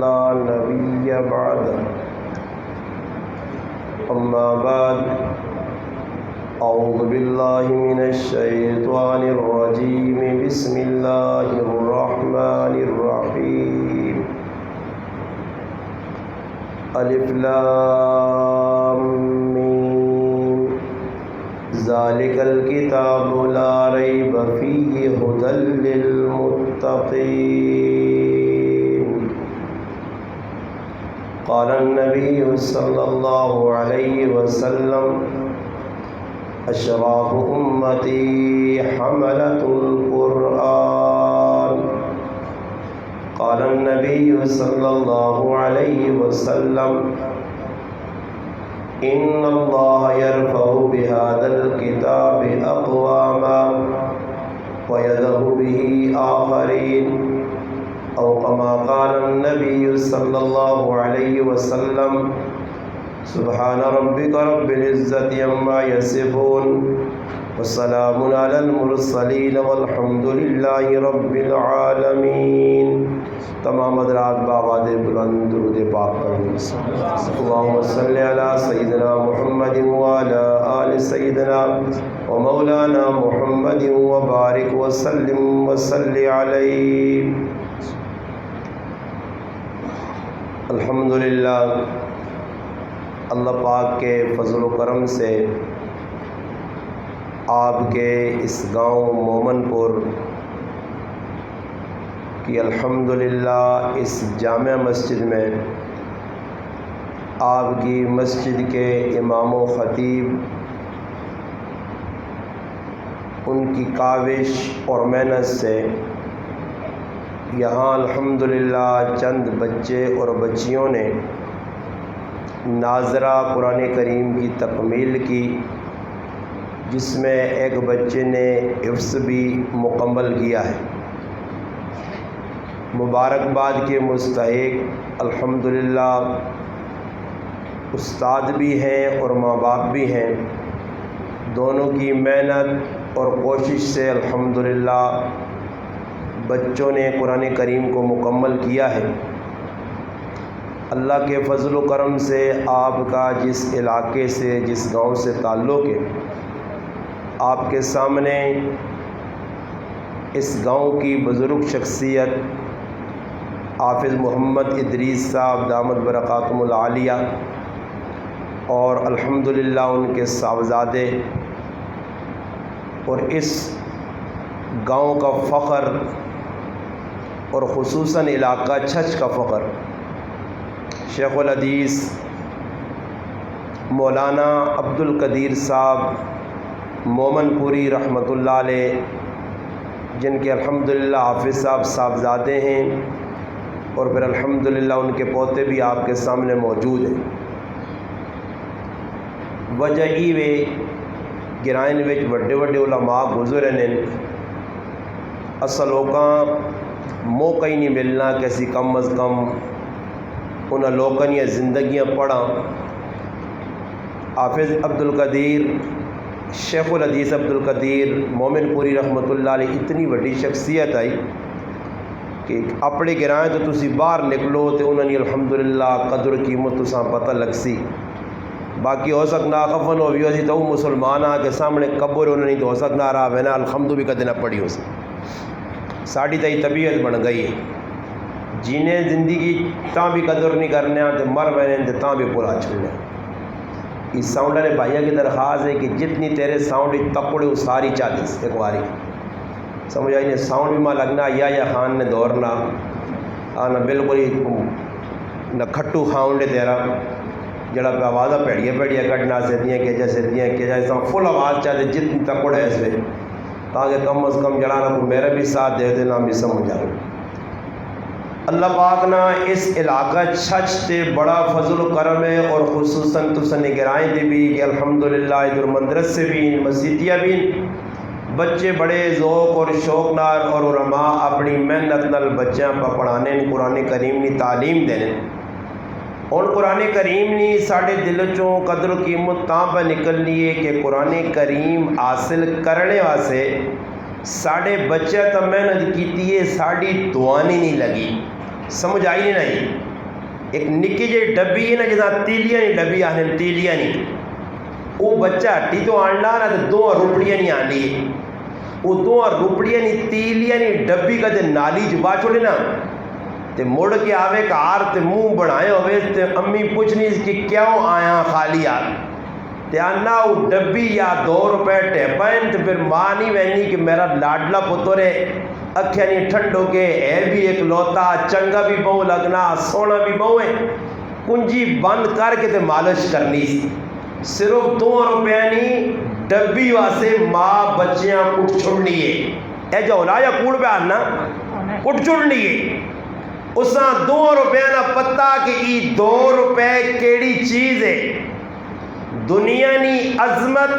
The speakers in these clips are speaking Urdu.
لا نبي بعده أما بعد أعوذ بالله من الشيطان الرجيم بسم الله الرحمن الرحيم الف لام میم ذلك الكتاب لا ريب فيه هدى للمتقين قال النبي صلى الله عليه وسلم أشراف أمتي حملة القرآن قال النبي صلى الله عليه وسلم إن الله يرفع بهذا الكتاب أقواما ويذهب به آخرين أو كما قال النبي صلى الله عليه وسلم سبحان ربك رب العزة عما يصفون والسلام على المرسلين والحمد لله رب العالمين. تمام حضرات بآواز بلند درود پاک پڑھیں. اللهم صل على سيدنا محمد وعلى آل سيدنا ومولانا محمد وبارك وسلم وصل عليه. الحمدللہ اللہ پاک کے فضل و کرم سے آپ کے اس گاؤں مومن پور کی الحمدللہ اس جامع مسجد میں آپ کی مسجد کے امام و خطیب ان کی کاوش اور محنت سے یہاں الحمدللہ چند بچے اور بچیوں نے ناظرہ قرآن کریم کی تکمیل کی، جس میں ایک بچے نے حفظ بھی مکمل کیا ہے. مبارکباد کے مستحق الحمدللہ استاد بھی ہیں اور ماں باپ بھی ہیں. دونوں کی محنت اور کوشش سے الحمدللہ بچوں نے قرآن کریم کو مکمل کیا ہے. اللہ کے فضل و کرم سے آپ کا جس علاقے سے جس گاؤں سے تعلق ہے، آپ کے سامنے اس گاؤں کی بزرگ شخصیت حافظ محمد ادریس صاحب دامت برکاتہم العالیہ اور الحمدللہ ان کے صاحبزادے اور اس گاؤں کا فخر اور خصوصاً علاقہ چھچ کا فخر شیخ الحدیث مولانا عبدالقدیر صاحب مومن پوری رحمۃ اللہ علیہ، جن کے الحمدللہ حافظ صاحب صاحبزادے ہیں اور پھر الحمدللہ ان کے پوتے بھی آپ کے سامنے موجود ہیں. وجہ وے گرائن وچ وڈے وڈے علماء گزرے نے، اصل لوکاں موقع ہی نہیں ملنا کہ اسی کم از کم انہاں لوکاں دیاں زندگیاں پڑھاں. حافظ عبدالقدیر شیخ الحدیث عبدالقدیر مومن پوری رحمۃ اللہ علیہ اتنی بڑی شخصیت آئی کہ اپنے گرائیں تو تسی باہر نکلو تو انہوں نے الحمدللہ قدر قیمت تساں پتہ لگ سی. باقی ہو سکنا خفن ہو بھی سی تو مسلمان آ کے سامنے قبر انہوں نے تو ہو سکنا رہا ہے نا الحمد بھی کدے نہ پڑھی ہو سی. ساڑی تئی طبیعت بن گئی ہے جینے زندگی تاں بھی قدر نہیں کرنے تو مر بہنے تاں بھی پورا چھڑنے. اس ساؤنڈ نے بھائیہ کی درخواست ہے کہ جتنی تیرے ساؤنڈ تکڑے وہ ساری چالیس ایک باری سمجھ آئی نہیں. ساؤنڈ بھی ماں لگنا یا خان نے دورنا آنا بالکل ہی نہ کھٹو خاؤنڈ ہے تیرا جڑا پہ آوازہ پیڑیاں کٹنا سیدیاں کہ جیسے فل آواز چاہتے جتنی تکڑ ہے اس میں تاکہ کم از کم جڑا نہ میرا بھی ساتھ دے دینا بھی سمجھ آئے. اللہ پاک نہ اس علاقہ چھچ تے بڑا فضل و کرم ہے اور خصوصاً تسن نگرائیں دے بھی کہ الحمدللہ ادھر مدرسے بھی مسجدیہ بھی بچے بڑے ذوق اور شوق نال اور علماء اپنی محنت نال بچیاں پہ پڑھانے قرآن کریم کی تعلیم دینے. اور قرآن کریم نے ساڑھے دل چوں قدر و قیمت تاں پہ نکلنی ہے کہ قرآن کریم حاصل کرنے واسے ساڑھے بچے تو محنت کیتی ہے ساڑھی دعانی نہیں لگی سمجھ آئی نہیں؟ ایک نکی جی ڈبی ہے نا جہاں تیلیاں نہیں ڈبی آنے تیلیاں نہیں، وہ بچہ ہٹی تو آنڈا نا تو 2 روپڑیاں نہیں آنڈی، وہ 2 روپڑیاں نہیں تیلیاں نہیں ڈبی کا تے نالی جبا چھوڑے نا تے مڑ کے آوے کار تے منہ بنائے ہوئے تے امی پوچھنی اس کی کیوں آیا خالی آ تے آنا وہ ڈبی یا 2 روپے ٹیپائن تے پھر ماں نہیں وینی کہ میرا لاڈلا پتر ہے اکھیا نہیں ٹھنڈو کے ہے بھی ایک لوتا چنگا بھی بہو لگنا سونا بھی بہو ہے کنجی بند کر کے تے مالش کرنی سی صرف 2 روپے نہیں ڈبی واسے ماں بچیاں کٹ چھڑنی ہے اے جو اولا یا کوڑ پہ آنا کٹ چھڑنی ہے اساں 2 روپے نہ پتہ کہ ای 2 روپے کیڑی چیز ہے دنیا نی عظمت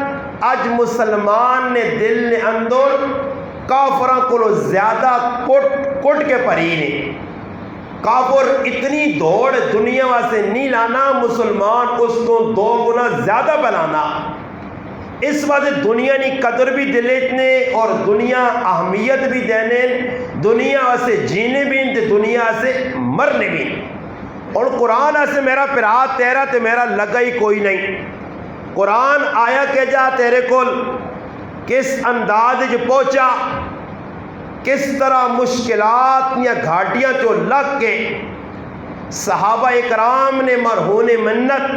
اج مسلمان نے دل نے اندر کافراں کو زیادہ کٹ کے پری نے کافر اتنی دوڑ دنیا واسے نہیں لانا مسلمان اس کو 2 گنا زیادہ بنانا اس واسطے دنیا نی قدر بھی دلیتنے اور دنیا اہمیت بھی دینے دنیا سے جینے بھی تے دنیا سے مرنے بھی اور قرآن سے میرا پرا تیرا تے میرا لگا ہی کوئی نہیں قرآن آیا کہ جا تیرے کول کس انداز جو پہنچا کس طرح مشکلات یا گھاٹیاں چو لگ کے صحابہ اکرام نے مرہون منت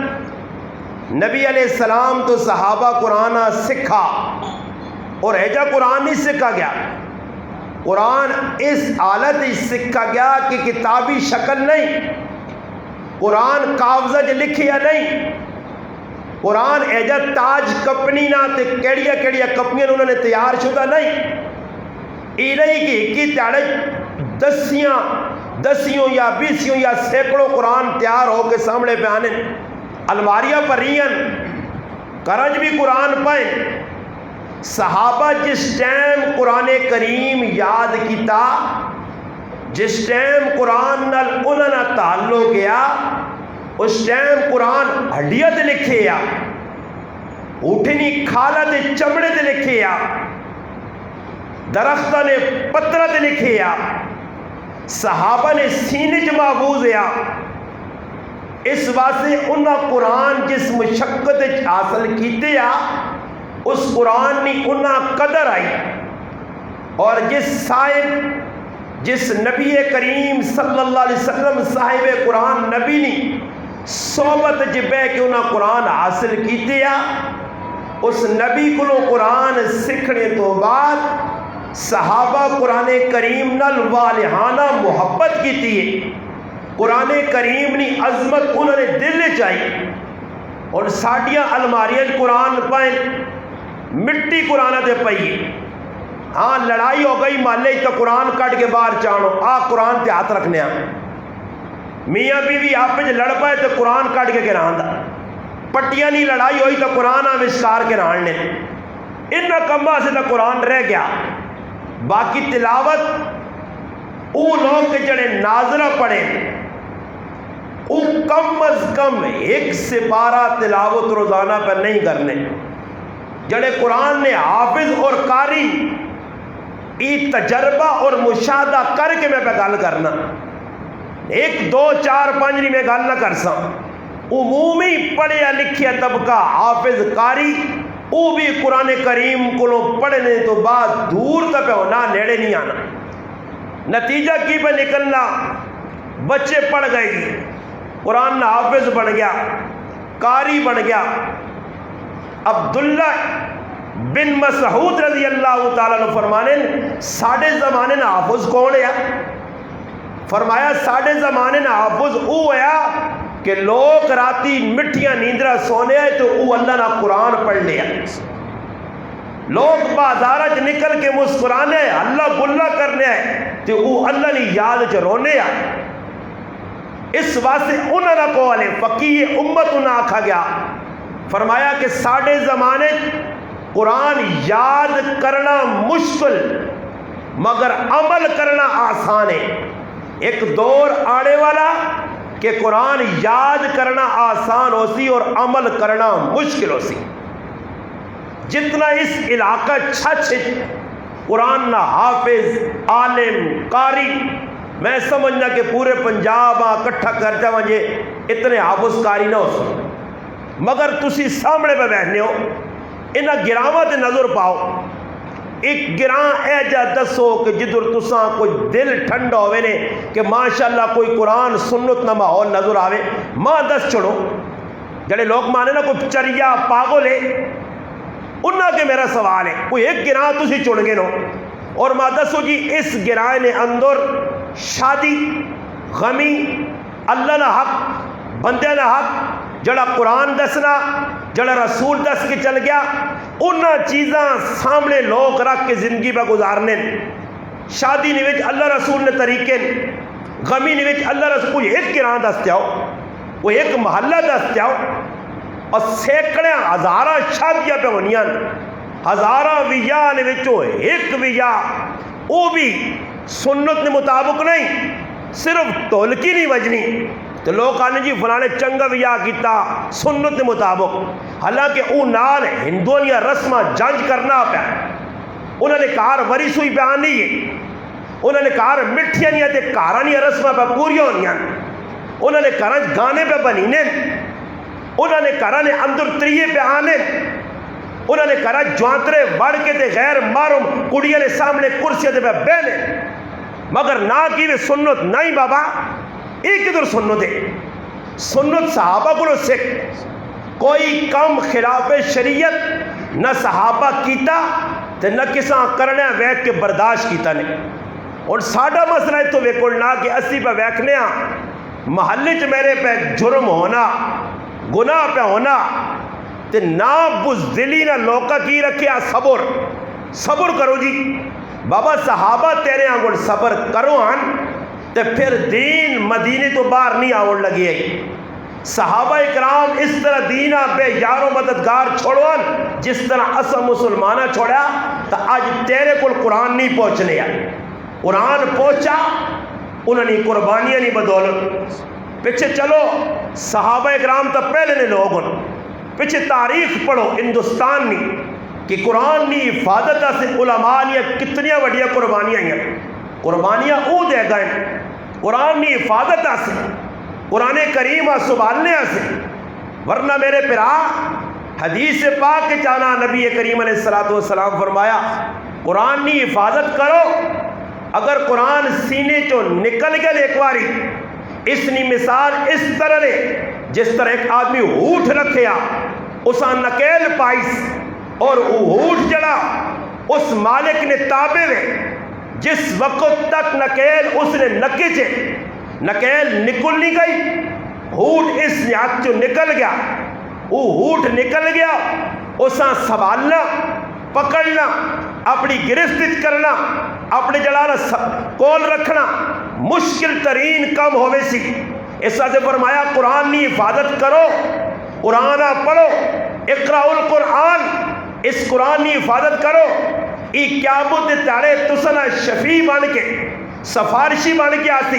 نبی علیہ السلام تو صحابہ قرآن سکھا اور ایجا قرآن نہیں سکھا گیا قرآن اس حالت سکھا گیا کہ کتابی شکل نہیں قرآن کاغذ لکھیا نہیں قرآن ایجا تاج کپنی نہ تے کیڑیا کیڑیا کپنیاں انہوں نے تیار شدہ نہیں ای نہیں کہ کی تیارے دسیوں یا 20 یا سینکڑوں قرآن تیار ہو کے سامنے پہ آنے الماریاں پر ریئن کرج بھی قرآن پائیں صحابہ جس ٹائم قرآن کریم یاد کیتا جس ٹائم قرآن نال انہوں نے تعلق گیا اس ٹائم قرآن ہڈیاں تے لکھے یا اٹھنی کھالا تے چمڑے تے لکھے یا درختہ نے پترہ تے لکھے یا صحابہ نے سینے چ محفوظ یا اس واسطے انہاں قرآن جس مشقت حاصل کیتے یا اس قرآن نے انہاں قدر آئی اور جس نبی کریم صلی اللہ علیہ وسلم صاحب قرآن نبی نے صحبت جبے کہ انہاں قرآن حاصل کیتے یا اس نبی کو قرآن سکھنے تو بعد صحابہ قرآن کریم نال والہانہ محبت کیتی ہے قرآن کریم نی عظمت انہوں نے دل چاہی اور ساڑیاں الماریاں قرآن پائیں مٹی قرآن دے پئی ہاں لڑائی ہو گئی مالے تو قرآن کٹ کے باہر چانو قرآن تے ہاتھ رکھنے میاں بیوی آپ لڑ پائے تو قرآن کٹ کے گران دا پٹیاں نہیں لڑائی ہوئی تو قرآن آوشکار کے راننے ان کمبا سے تو قرآن رہ گیا باقی تلاوت او لوگ کے جڑے ناظرہ پڑھے او کم از کم 1 سے 12 تلاوت روزانہ پر نہیں کرنے جڑے قرآن نے حافظ اور قاری ای تجربہ اور مشاہدہ کر کے میں پہ گل کرنا 1 2 4 5 نہیں میں گل نہ کر سا عمومی پڑھیا لکھیا طبقہ حافظ قاری او بھی قرآن کریم کو پڑھنے تو بعد دور تک ہونا نیڑے نہیں آنا نتیجہ کی پہ نکلنا بچے پڑھ گئے گی قرآن حافظ بن گیا قاری بن گیا عبداللہ بن مسعود رضی اللہ تعالیٰ نے فرمانے ساڑھے زمانے نہ حافظ کون ہے فرمایا ساڑھے زمانے نہ حافظ او ہے کہ لوگ راتی مٹھیاں نیندرہ سونے آئے تو او اللہ نہ قرآن پڑھ لیا لوگ بازارج نکل کے مسکرانے آئے اللہ گلہ کرنے آئے تو او اللہ نے یاد چ رونے آئے اس واسطے انہوں نے کہا فقیہ امت انہوں نے آکھا گیا فرمایا کہ ساڑھے زمانے قرآن یاد کرنا مشکل مگر عمل کرنا آسان ہے ایک دور آنے والا کہ قرآن یاد کرنا آسان ہو سی اور عمل کرنا مشکل ہو سی جتنا اس علاقہ چھچ قرآن نہ حافظ عالم قاری میں سمجھنا کہ پورے پنجاب کٹھا کر جا جے اتنے حافظ کاری نہ ہو سکتے، مگر تسی سامنے پہ بیٹھنے ہو، انہاں گراواں تے نظر پاؤ، ایک گراں اے جا دسو کہ جدر تساں کوئی دل ٹھنڈا ہوئے نے کہ ماشاءاللہ کوئی قرآن سنت نہ ماحول نظر آوے، ماں دس چھوڑو جڑے لوگ مانے نا کوئی چریا پاگل ہے، انہاں کے میرا سوال ہے، کوئی ایک گراں تسی چڑ گے نو اور ماں دسو جی اس گراں نے اندر شادی غمی اللہ نہ حق بندے نہ حق جڑا قرآن دسنا جڑا رسول دس کے چل گیا انہاں چیزاں سامنے لوگ رکھ کے زندگی پہ گزارنے، شادی نیوچ اللہ رسول نے طریقے، غمی نیوچ اللہ رسول، کوئی ایک گراں دستے آؤ، کوئی ایک محلہ دستے آؤ، اور سینکڑے ہزارہ شادیاں پہ ہونیاں، ہزارہ ویاہ نے وچوں ایک ویاہ وہ بھی سنت نے مطابق نہیں، صرف ٹولکی نہیں وجنی تو لوگ آنے جی فلانے چنگا ویاہ کیتا سنت نے مطابق، حالانکہ او نال ہندوؤں یا رسمہ جنج کرنا پیا، انہوں نے کار وری سوئی بیان نہیں ہے، انہوں نے کار مٹھیاں نہیں تے کارانی رسمہ پہ پوری ہونیاں، انہوں نے کار گانے پہ بنینے، انہوں نے کار نے اندر تریے پہ آنے، انہوں نے کہا جوانترے بڑھ کے تے غیر معروم کڑیاں نے سامنے کرسیاں تے پہ بینے، مگر نہ کی وہ سنت نہیں بابا، ایک ادھر سنت ہے، سنت صحابہ کو سکھ کوئی کم خلاف شریعت نہ صحابہ کیتا تے نہ کساں کرنے ویک کے برداشت کیتا نہیں، اور ساڑھا مسئلہ ہے تو ویکڑنا کہ اسی پہ ویکنے محلے چ میرے پہ جرم ہونا گناہ پہ ہونا تے نا بزدلی نہ لوکا کی رکھیا صبر کرو جی بابا، صحابہ تیرے آنگوڑ صبر کرو آن تے پھر دین مدینے تو باہر نہیں آوڑ لگی ہے، صحابہ اکرام اس طرح دینہ بے یار و مددگار چھوڑوان جس طرح اسا مسلمانہ چھوڑیا تا آج تیرے کل قرآن نہیں پہنچنے ہیں، قرآن پہنچا انہوں نے قربانیاں نہیں بدولت، پیچھے چلو صحابہ اکرام تا پہلے نے لوگوں پیچھے تاریخ پڑھو ہندوستان نہیں کہ قرآن نہیں حفاظت سے علماء نے کتنیاں وڈیاں قربانیاں ہیں، قربانیاں او دے گئے قرآن نہیں حفاظت سے قرآن کریم سنبھالنے سے، ورنہ میرے پرا حدیث پاک کے جانا نبی کریم علیہ السلام فرمایا قرآن نہیں حفاظت کرو، اگر قرآن سینے چو نکل گئے ایک باری اس نی مثال اس طرح لے جس طرح ایک آدمی ہوٹ رکھیا اسا نکیل پائیس اور ہوٹ جڑا اس مالک نے تابے میں جس وقت تک نکیل اس نے نکچے نکیل نکل نہیں گئی، ہوٹ اس نے ہاتھ جو نکل گیا، وہ ہوٹ نکل گیا اسا سنبھالنا پکڑنا اپنی گرفت کرنا اپنے جلالہ کول رکھنا مشکل ترین کام ہوئے سی، اس سے فرمایا قرآن نہیں حفاظت کرو، قرآن پڑھو، اقرأ القرآن، اس قرآن نہیں حفاظت کرو، ای قیامت تارے تسنا شفیع بن کے سفارشی بن کے آتی،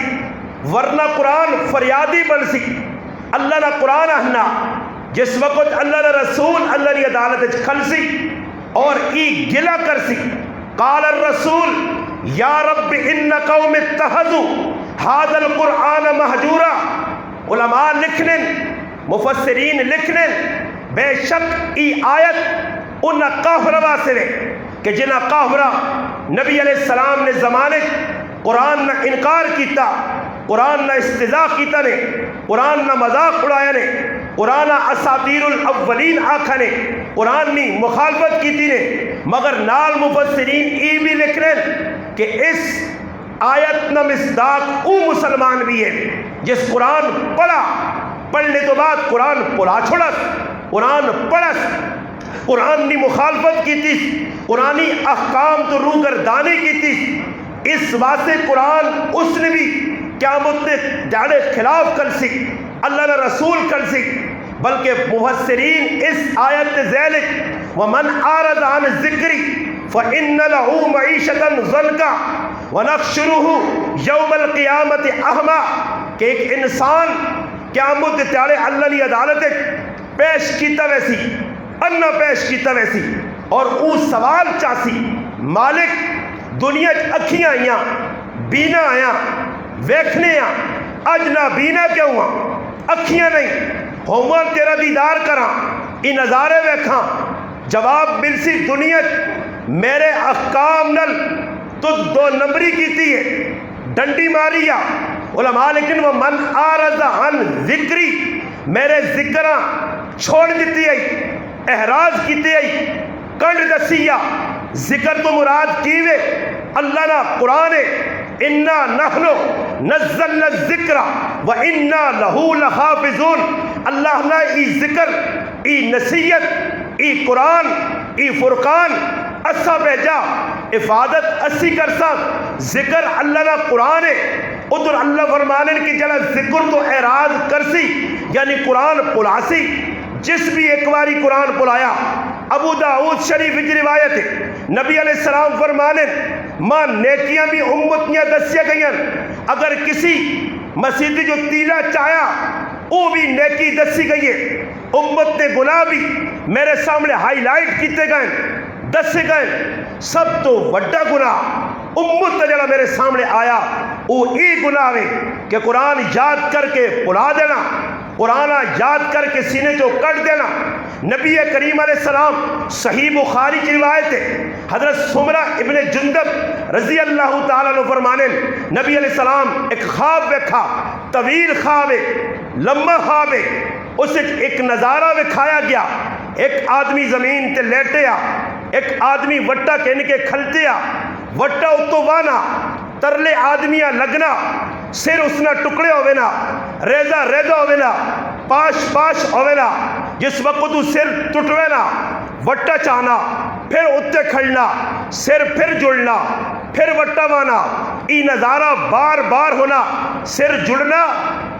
ورنہ قرآن فریادی بن سی، اللہ نہ قرآن اہنا جس وقت اللہ نہ رسول اللہ نے عدالت کھل سی اور ای گلہ کر سی، قال الرسول یا رب ان قوم اتخذوا هذا القرآن مہجورا، علماء لکھنے مفسرین لکھنے بے شک ای آیت ان قہرہ سے کہ جنہ قہرہ نبی علیہ السلام نے زمانے قرآن نہ انکار کیتا، قرآن نہ استضاء کیتا نے، قرآن نہ مذاق اڑایا نے، قرآن اساطیر الاولین آکھا نے، قرآن نے مخالفت کی تھی نے، مگر نال مفسرین ای بھی لکھ رہے کہ اس آیت نہ مصداق او مسلمان بھی ہے جس قرآن پڑھا، پڑھنے تو بعد قرآن پڑھا چھوڑا، قرآن پڑھا، قرآن نے مخالفت کی تھی، قرآنی احکام تو روگردانی کی تھی، اس واسطے قرآن اس نے بھی قیامت نے جاڑے خلاف کر سی، اللہ نے رسول کر سی، بلکہ مفسرین اس آیت ذیلک ومن آرد عن ذکری فإن له معیشتا ضنکا ونحشره یوم القیامت احما، کہ ایک انسان قیامت تیارے اللہ نے عدالت پیش کیتا ویسی انہ پیش کیتا ویسی اور او سوال چاسی مالک دنیا اکھیاں آیاں بینا آیاں ویکھنے آ اج نابینا کیوں آ اکھیاں نہیں ہوواں تیرا دیدار کراں ای نظارے ویکھاں جواب ملسی دنیا میرے احکام نل تو دو نمبری کیتی ہے ڈنڈی ماری آ علماء لیکن وہ من آرز عن ذکری میرے ذکراں چھوڑ دیتی ہے احراز کیتی ہے کنڈ دسیا ذکر تو مراد کیوے اللہ نا قرآن انا نحنو نزلنا الذکر و انا لہو لحافظون اللہ نا ای ذکر ای نصیحت ای قرآن ای فرقان اسا بھیجا افادت اسی کرسا ذکر اللہ نا قرآن ہے ادھر اللہ فرمانے کی جلا ذکر تو اعراض کرسی یعنی قرآن پلاسی جس بھی ایک باری قرآن پلایا ابو داؤد شریف کی روایت ہے نبی علیہ السلام فرمانے ماں نیکیاں بھی امتیاں دسیا گئی اگر کسی مسیح جو تیلا چایا وہ بھی نیکی دسی گئی ہے امت نے گناہ بھی میرے سامنے ہائی لائٹ کیتے گئے دسے گئے سب تو وڈا گناہ امت جڑا میرے سامنے آیا وہ ای گناہ ہے کہ قرآن یاد کر کے بلا دینا قرآن یاد کر کے سینے جو کٹ دینا نبی کریم علیہ السلام صحیح بخاری کی روایت ہے حضرت سمرہ ابن جندب رضی اللہ تعالیٰ عنہ فرمانے نبی علیہ السلام ایک خواب دیکھا طویل خواب ہے لمبا خواب ہے اسے ایک نظارہ دکھایا گیا ایک آدمی زمین تے لیٹے آ ایک آدمی وٹا کہنے کے کھلتے آ وٹا اتو وانا ترلے آدمیاں لگنا سر اسنا ٹکڑے ہوئے نا ریزہ ریزہ ہوئے نا پاش پاش ہوئے نا جس وقت تو سر ٹوٹوے نا وٹا چانا پھر اتے کھڑنا سر پھر جڑنا پھر وٹا وانا ای نظارہ بار بار ہونا سر جڑنا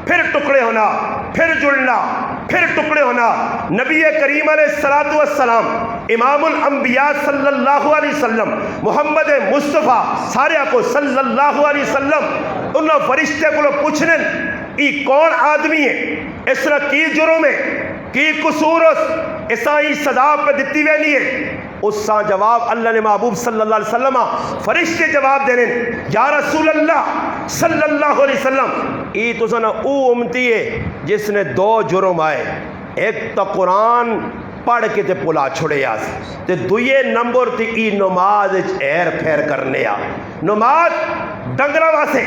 پھر ٹکڑے ہونا پھر جڑنا پھر ٹکڑے ہونا نبی کریم علیہ السلام امام الانبیاء صلی اللہ علیہ وسلم محمد مصطفیٰ سارے کو صلی اللہ علیہ وسلم انہوں فرشتے کو پوچھنے ای کون آدمی ہے اس طرح کی جرم ہے کی قصور اسا ہی سزا پہ دیتی وینی ہے اس سا جواب اللہ نے محبوب صلی اللہ علیہ وسلم فرشتے جواب دینے یا رسول اللہ صلی اللہ علیہ وسلم ای تو سنا او امتی ہے جس نے دو جرم آئے ایک تو قرآن پڑھ کے تے پلا چھوڑے آس تے دوئے نمبر تے ای نماز ایر پھیر کرنے آ نماز ڈنگرہ واسے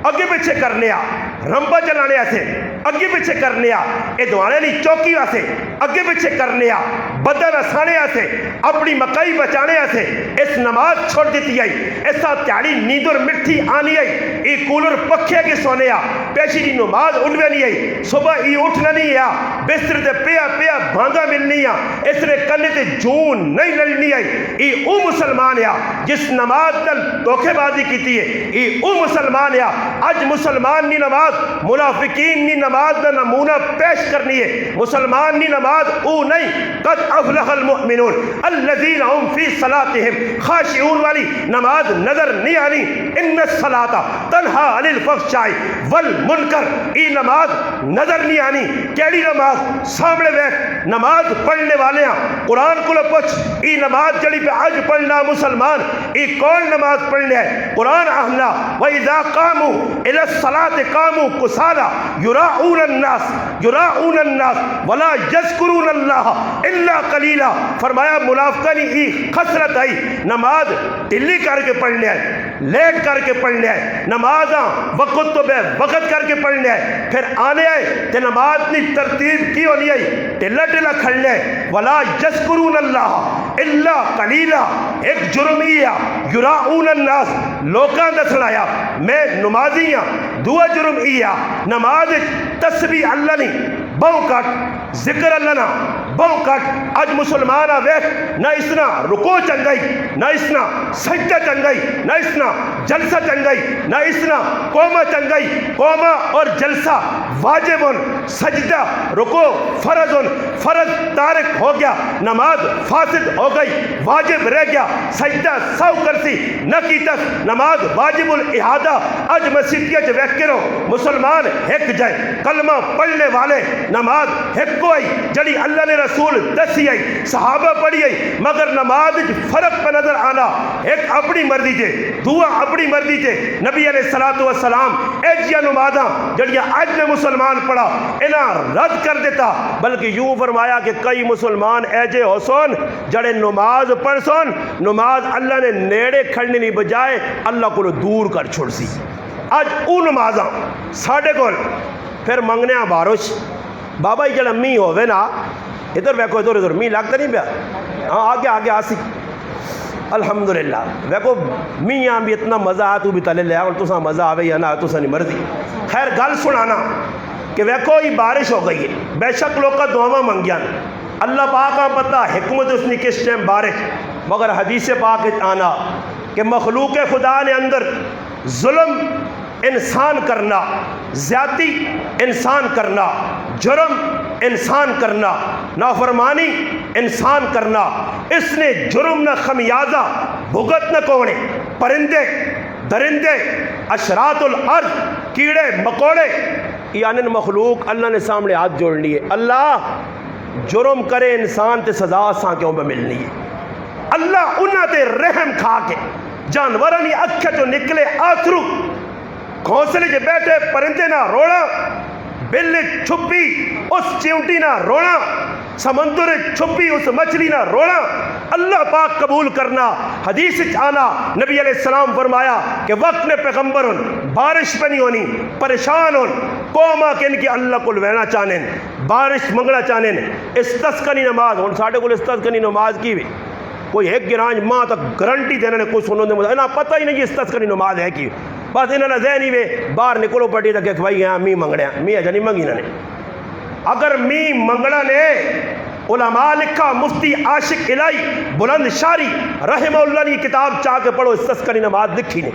اگے پیچھے کرنے آ رمبا چلانے آسے اگے پیچھے کرنے آ اے دوانے لی چوکی واسے اگے پیچھے کرنے آ بدن اسانے آسے اپنی مکائی بچانے آسے اس نماز چھوڑ دیتی آئی ایسا تیاری نیندر مٹھی آنی آئی ای کولر پکھے کے سونے آ پیشی دی نماز اٹھوے نہیں آئی صبح ای اٹھنا نہیں آ بستر دے پیا پیا بھانگا ملنی آ اس نے کنے تے جون نہیں لڑنی آئی ای او مسلمان آ جس نماز نل دھوکے بازی کیتی ہے ای او مسلمان آ اج مسلمان نی نماز منافقین نی نماز دا نمونہ پیش کرنی ہے مسلمان نی نماز او نہیں قد افلح المؤمنون الذین هم فی صلاتهم خاشعون والی نماز نظر نہیں آنی ان الصلاۃ تنہا عن الفحشاء والمنکر ای نماز نظر نہیں آنی کیڑی نماز سامنے بیٹھ نماز پڑھنے والے ہیں قرآن کو پوچھ ای نماز جڑی پہ اج پڑھنا مسلمان ای کون نماز پڑھنے ہے قرآن اہلا وَإِذَا قَامُوا إِلَى الصَّلَاةِ قَامُوا كُسَالَىٰ يُرَاءُونَ النَّاسَ وَلَا يَذْكُرُونَ اللَّهَ إِلَّا قَلِيلًا فرمایا منافقانی ای خسرت آئی نماز ڈلی کر کے پڑھنے ہے لیٹ کر کے پڑھنے ہے نمازاں وقت تو بے وقت کر کے پڑھنے ہے پھر آنے آئے تے نماز نی ترتیب کی ہونی آئی ٹلا ٹلا کھڑنے وَلَا يَذْكُرُونَ اللَّهَ إِلَّا قَلِيلًا ایک جرم ہی ہے یُرَاءُونَ النَّاسَ لوکاں دسڑایا میں نمازی ہاں دعا جرم ہی ہے نماز تسبیح اللہ نہیں بہو کٹ ذکر اللہ نہ بہو کٹ اج مسلمان ویکھ نہ اسنا رکوع چنگائی نہ اسنا سجدہ چنگائی نہ اسنا جلسہ چنگائی نہ اسنا قومہ چنگائی قومہ اور جلسہ واجب سجدہ رکوع فرض تارک ہو گیا نماز فاسد ہو گئی واجب رہ گیا سجدہ سو کرسی نہ کی تک نماز واجب الاحادہ اج مسجدیہ جو ویکھ کرو مسلمان ایک جائے کلمہ پڑھنے والے نماز ایک کو آئی جڑی اللہ نے رسول دسی آئی صحابہ پڑھی آئی مگر نماز فرق پہ نظر آنا ایک اپنی مرضی جے دعا اپنی مرضی تے نبی علیہ الصلوۃ والسلام ایجیاں نمازاں جڑیاں اج نے مسلمان پڑھا انہاں رد کر دیتا، بلکہ یوں فرمایا کہ کئی مسلمان ایجے ہو سن جڑے نماز پڑھ سن، نماز اللہ نے نیڑے کھڑنے نہیں بجائے اللہ کو دور کر چھوڑ سی۔ اج او نمازاں ساڈے کول پھر منگنے بارش بابا جڑا می ہوے نا ادھر ویکھو ادھر می لگتا نہیں پیا، ہاں آگے آسی الحمدللہ ویکھو میاں بھی اتنا مزہ آ تو بھی تلے لیا اور تساں مزہ آوے یا نہ تساں نہیں مرضی۔ خیر گل سنانا کہ ویکھو یہ بارش ہو گئی ہے، بے شک لوگ دعاواں منگیاں اللہ پاک کا پتہ حکمت اس نے کس ٹائم بارش، مگر حدیث پاک آنا کہ مخلوق خدا نے اندر ظلم انسان کرنا، زیادتی انسان کرنا، جرم انسان کرنا، نافرمانی انسان کرنا، اس نے جرم نہ خمیازہ بھگت نہ کونے، پرندے درندے اشرات الارض کیڑے مکوڑے یعنی مخلوق اللہ نے سامنے ہاتھ جوڑ لیے، اللہ جرم کرے انسان تے سزا ساں کیوں پہ ملنی ہے، اللہ انہاں تے رحم کھا کے جانورانی اکھے تو نکلے آتھرو گھونسلے جو بیٹھے پرندے نہ رونا، بلی چھپی اس چیونٹی نہ رونا، سمندر چھپی اس مچھلی نہ رونا، اللہ پاک قبول کرنا۔ حدیث آنا نبی علیہ السلام فرمایا کہ وقت نے پیغمبر بارش پہ نہیں ہونی، پریشان ہون قوما کہ ان کی اللہ کو لوینا چاہنے بارش منگنا چاہنے استسقانی نماز ہون ساڑھے کو استسقانی نماز کی بھی کوئی ایک گرانج ماں تک گرنٹی دینے نے کوئی سنوں دے مجھے انہاں پتہ ہی نہیں استسقانی نماز ہے کی، بس انہوں نے ذہنی میں باہر نکلو پڑی تک کہ بھائی یہاں می منگنے می اجا نہیں منگی نے، اگر می منگنا نے علماء لکھا مفتی عاشق الہی بلند شاری رحمہ اللہ نے کتاب چاہ کے پڑھو استسقانی نماز لکھی نے،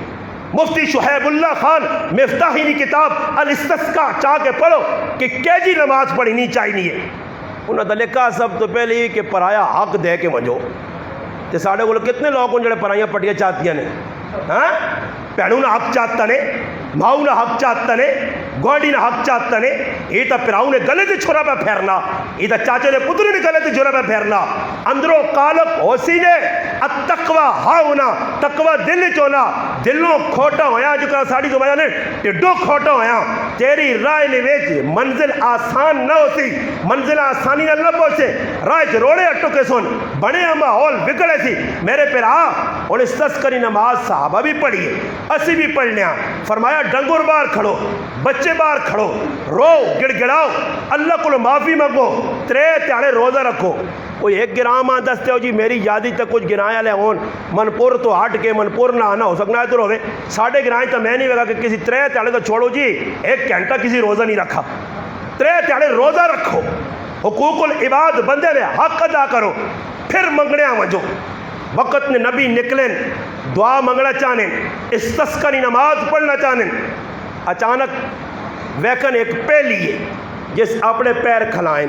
مفتی شہیب اللہ خان مفتاحی نے کتاب الاستسقاء چاہ کے پڑھو کہ کیجی نماز پڑھی نہیں چاہیے ہے، انہوں نے لکھا سب تو پہلے ہی کہ پرایا حق دے کے منجو تے ساڑھے کو کتنے لوگ ان جڑے پرائیاں پٹیاں چاہتیاں نے، ہاں پیڑوں نہ حق چاہتا نے، ماؤں نہ حق چاہتا نے، گوڑی نہ حق چاہتا نے، یہ تا پراؤں نے گلے تے چھوڑا پہ پھیرنا، یہ تا چاچے نے پترے نے گلے تے چھوڑا پہ پھیرنا، اندروں قالب ہوسی نے التقوی ہاؤنا تقوی دل چونا، دلوں کھوٹا ہویا جو کہ ساڑھی زمانہ نے ٹڈو کھوٹا ہویا، تیری رائے نے ویچ منزل آسان نہ ہوتی، منزل آسانی نہ پہنچے، رائے جروڑے اٹھو کے سن بڑے ماحول بگڑے سی میرے پیرا، اور استسقائی نماز صحابہ بھی پڑھی ہے اسی بھی پڑھنے ہیں، فرمایا ڈنگر باہر کھڑو بچے باہر کھڑو رو گڑ گڑاؤ اللہ کو معافی مانگو 3 تیاڑے روزہ رکھو، کوئی ایک گرام دستے ہو جی میری یادی تک کچھ گرایا لے ہون منپور تو ہٹ کے منپور نہ آنا ہو سکنا ہے تو روے ساڑھے گرائیں تو میں نہیں لگا کہ کسی 3 تیاڑے تو چھوڑو جی 1 گھنٹہ کسی روزہ نہیں رکھا، 3 تیاڑے روزہ رکھو، حقوق العباد بندے نے حق ادا کرو، پھر منگنے آمجو، وقت نے نبی نکلیں دعا منگنا چاہنے استسقائی نماز پڑھنا چاہنے، اچانک ویکن ایک پہلی ہے جس اپنے پیر کھلائیں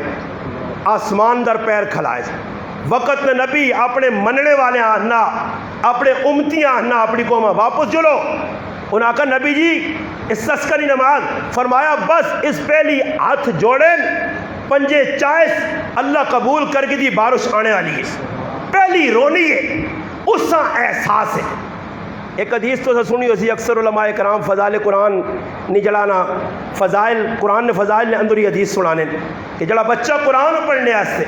آسمان در پیر کھلائیں، وقت نے نبی اپنے مننے والے آنا اپنے امتیاں آنا اپنی قومہ واپس جلو، انہاں کہا نبی جی استسقائی نماز، فرمایا بس اس پہلی ہاتھ جوڑیں پنجے چائس اللہ قبول کر کے دی بارش آنے والی ہے، پہلی رونی ہے اس سے احساس ہے۔ ایک حدیث تو سنی ہوئی اکثر علماء کرام فضائل قرآن نہیں جلانا فضائل قرآن نے فضائل نے اندر ہی حدیث سنانے کہ جڑا بچہ قرآن پڑھنے آستے